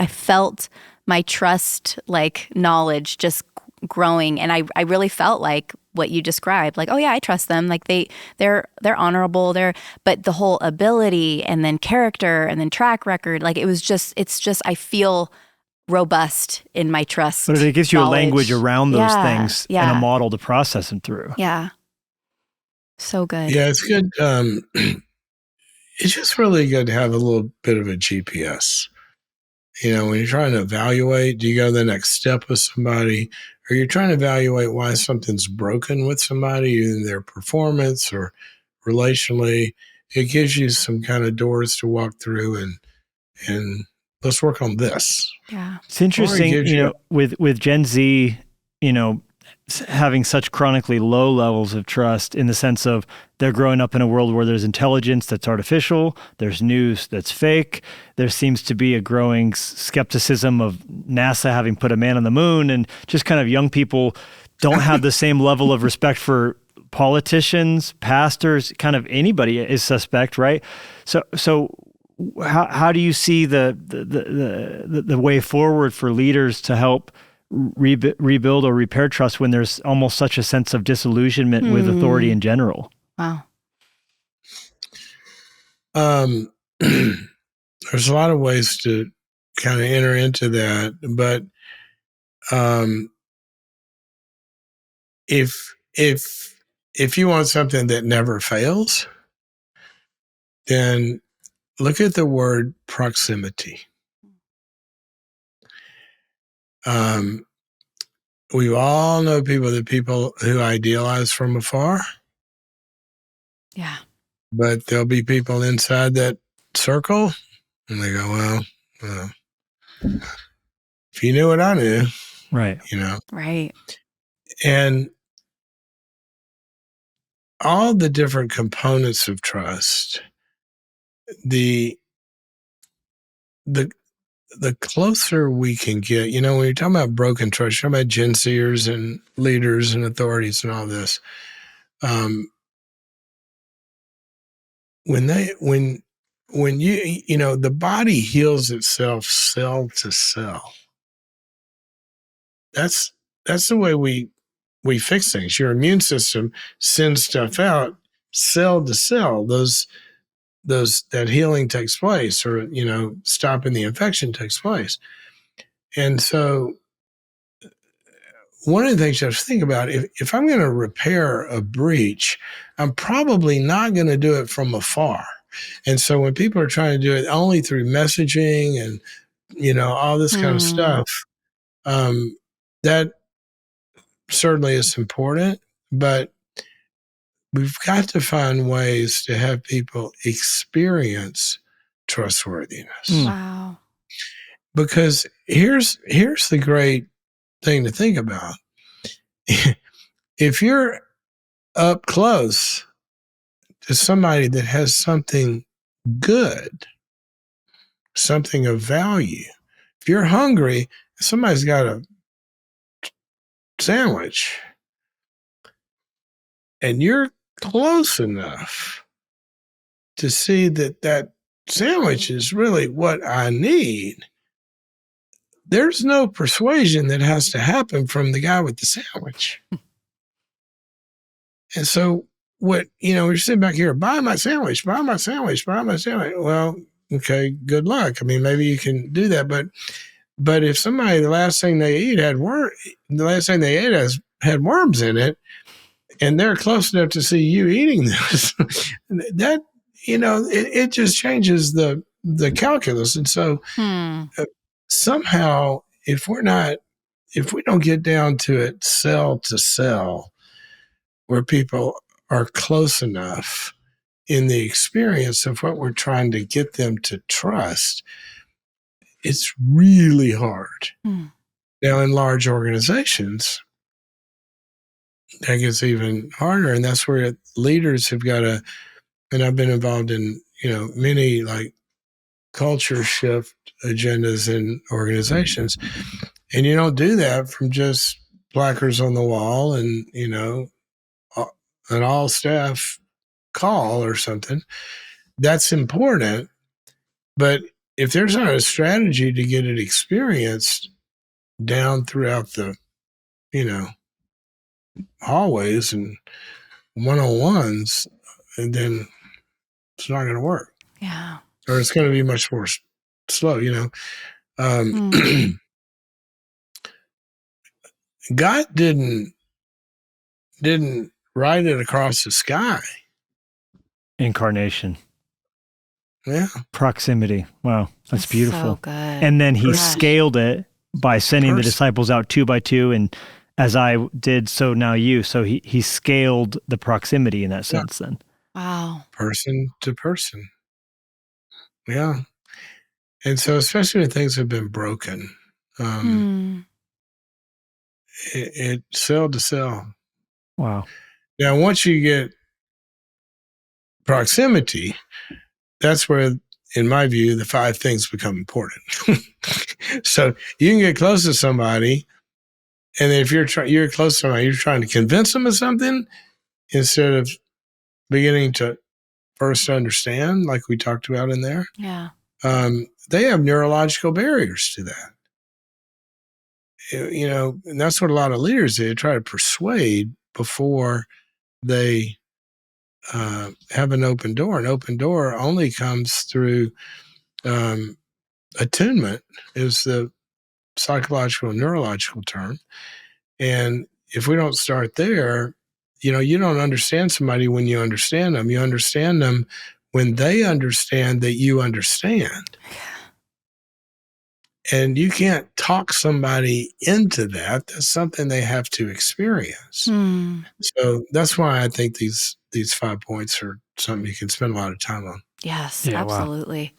felt my trust knowledge just growing, and I really felt like what you described, like, oh yeah, I trust them, like they're honorable, but the whole ability and then character and then track record, like it's just I feel robust in my trust. But it gives you knowledge. A language around those things and a model to process them through. Yeah, so good. Yeah, it's good. It's just really good to have a little bit of a GPS. When you're trying to evaluate, do you go the next step with somebody, or you're trying to evaluate why something's broken with somebody, either their performance or relationally, it gives you some kind of doors to walk through and let's work on this. Yeah. It's interesting, with Gen Z, having such chronically low levels of trust, in the sense of they're growing up in a world where there's intelligence that's artificial, there's news that's fake, there seems to be a growing skepticism of NASA having put a man on the moon, and just kind of young people don't have the same level of respect for politicians, pastors, kind of anybody is suspect, right? So how do you see the way forward for leaders to help rebuild or repair trust when there's almost such a sense of disillusionment with authority in general? Wow. There's a lot of ways to kind of enter into that, but if you want something that never fails, then look at the word proximity. We all know people who idealize from afar. Yeah. But there'll be people inside that circle, and they go, well, if you knew what I knew, right. Right. And all the different components of trust, the closer we can get, when you're talking about broken trust, you're talking about Gen Zers and leaders and authorities and all this. When you the body heals itself cell to cell. That's the way we fix things. Your immune system sends stuff out cell to cell. That healing takes place, or stopping the infection takes place. And so one of the things you have to think about, if I'm going to repair a breach, I'm probably not going to do it from afar. And so when people are trying to do it only through messaging and all this kind of stuff, that certainly is important, but we've got to find ways to have people experience trustworthiness. Wow. Because here's the great thing to think about. If you're up close to somebody that has something good, something of value, if you're hungry, somebody's got a sandwich, and you're close enough to see that sandwich is really what I need, there's no persuasion that has to happen from the guy with the sandwich. And so we're sitting back here, buy my sandwich. Well, okay, good luck. I mean, maybe you can do that, but if somebody the last thing they ate had worms in it, and they're close enough to see you eating this, that it just changes the calculus. And so somehow, if we don't get down to it cell to cell, where people are close enough in the experience of what we're trying to get them to trust, it's really hard. Now, in large organizations, that gets even harder. And that's where leaders have got to, and I've been involved in, many like culture shift agendas in organizations. And you don't do that from just placards on the wall and, an all staff call or something. That's important. But if there's not a strategy to get it experienced down throughout the, hallways and one-on-ones, and then it's not going to work. Yeah. Or it's going to be much more slow, God didn't write it across the sky. Incarnation. Yeah. Proximity. Wow. That's beautiful. So good. And then he scaled it by sending the disciples out 2 by 2. And as I did, so now you. So he scaled the proximity in that sense then. Wow. Person to person. Yeah. And so, especially when things have been broken, it cell to cell. Wow. Now, once you get proximity, that's where, in my view, the 5 things become important. So you can get close to somebody, and if you're close to somebody, you're trying to convince them of something instead of beginning to first understand, like we talked about in there. Yeah. They have neurological barriers to that. And that's what a lot of leaders do. They try to persuade before they have an open door. An open door only comes through attunement, is the psychological and neurological term. And if we don't start there, you don't understand somebody when you understand them. You understand them when they understand that you understand. And you can't talk somebody into that. That's something they have to experience. So that's why I think these 5 points are something you can spend a lot of time on. Yes, Yeah, absolutely.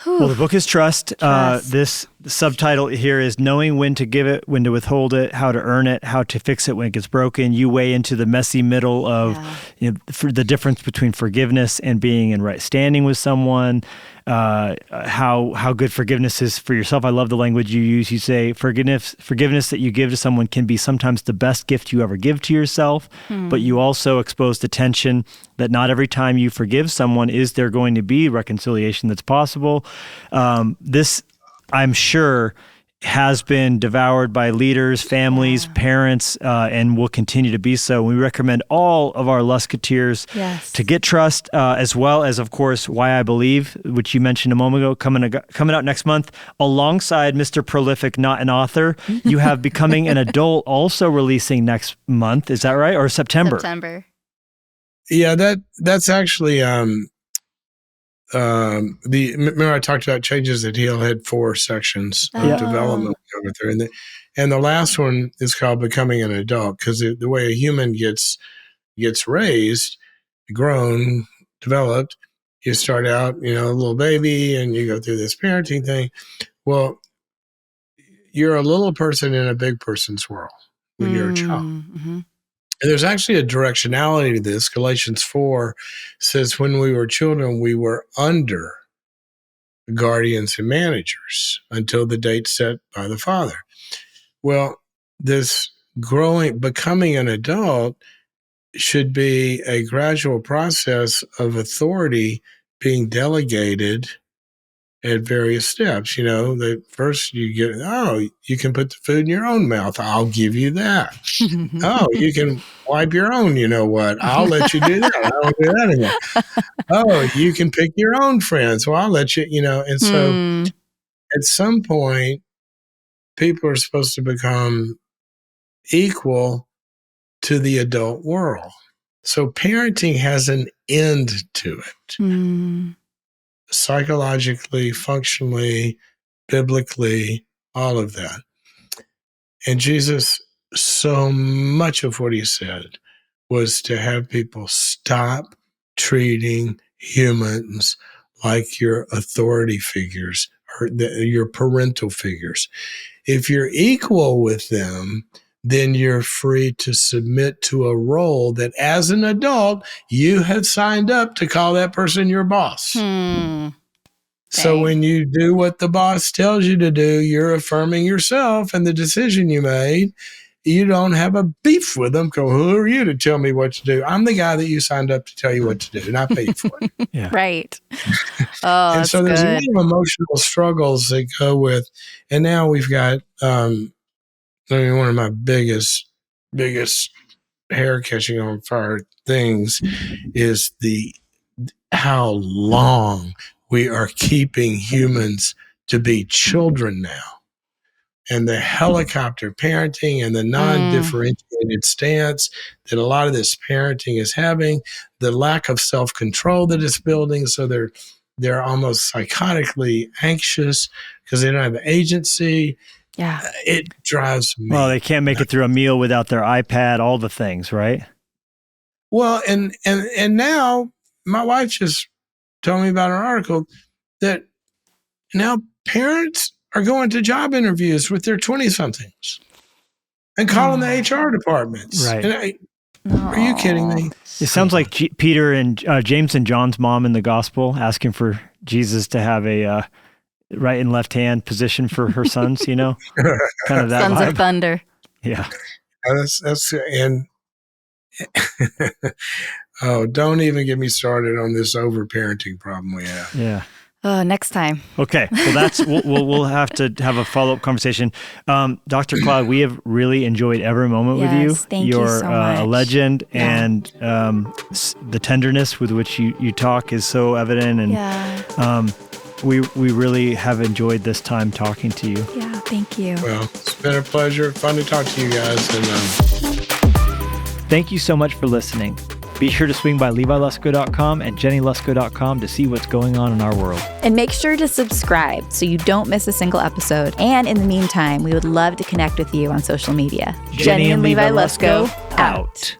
Wow. Well, the book is Trust. This subtitle here is Knowing When to Give It, When to Withhold It, How to Earn It, How to Fix It When It Gets Broken. You weigh into the messy middle of for the difference between forgiveness and being in right standing with someone, how good forgiveness is for yourself. I love the language you use. You say forgiveness that you give to someone can be sometimes the best gift you ever give to yourself, but you also expose the tension that not every time you forgive someone is there going to be reconciliation that's possible. This, I'm sure, has been devoured by leaders, families, parents, and will continue to be so. We recommend all of our Lusketiers to get Trust, as well as, of course, Why I Believe, which you mentioned a moment ago, coming out next month, alongside Mr. Prolific, Not an Author. You have Becoming an Adult also releasing next month. Is that right? Or September? September. Yeah, that's actually remember I talked about Changes That Heal had 4 sections of development over there, and the last one is called Becoming an Adult, because the way a human gets raised, grown, developed, you start out a little baby and you go through this parenting thing. Well, you're a little person in a big person's world when you're a child. And there's actually a directionality to this. Galatians 4 says, when we were children, we were under guardians and managers until the date set by the Father. Well, this becoming an adult should be a gradual process of authority being delegated at various steps. The first you get, you can put the food in your own mouth. I'll give you that. Oh, you can wipe your own, you know what? I'll let you do that. I don't do that anymore. Oh, you can pick your own friends. Well, I'll let you, And so at some point, people are supposed to become equal to the adult world. So parenting has an end to it. Psychologically, functionally, biblically, all of that. And Jesus, so much of what he said was to have people stop treating humans like your authority figures or your parental figures. If you're equal with them, then you're free to submit to a role that as an adult, you have signed up to call that person your boss. So when you do what the boss tells you to do, you're affirming yourself and the decision you made. You don't have a beef with them because who are you to tell me what to do? I'm the guy that you signed up to tell you what to do, and I pay you for it. Yeah. Right. Oh, and so there's a lot of emotional struggles that go with, and now we've got, one of my biggest hair catching on fire things is how long we are keeping humans to be children now. And the helicopter parenting and the non-differentiated stance that a lot of this parenting is having, the lack of self-control that it's building. So they're almost psychotically anxious because they don't have agency. Yeah. It drives me. Well, they can't make it through a meal without their iPad, all the things, right? Well, and now my wife just told me about an article that now parents are going to job interviews with their 20-somethings and calling the HR departments. Right. Are you kidding me? It sounds like Peter and James and John's mom in the gospel asking for Jesus to have a right and left hand position for her sons, kind of that Sons vibe. of Thunder. Yeah. That's and oh, don't even get me started on this over-parenting problem we have. Yeah. Oh, next time. Okay. Well, we'll have to have a follow-up conversation. Dr. Cloud, we have really enjoyed every moment with you. Thank you so much. A legend, and the tenderness with which you talk is so evident. And we really have enjoyed this time talking to you. Yeah, thank you. Well, it's been a pleasure. Fun to talk to you guys. And thank you so much for listening. Be sure to swing by levilusko.com and jennielusko.com to see what's going on in our world. And make sure to subscribe so you don't miss a single episode. And in the meantime, we would love to connect with you on social media. Jennie and Levi Lusko, out.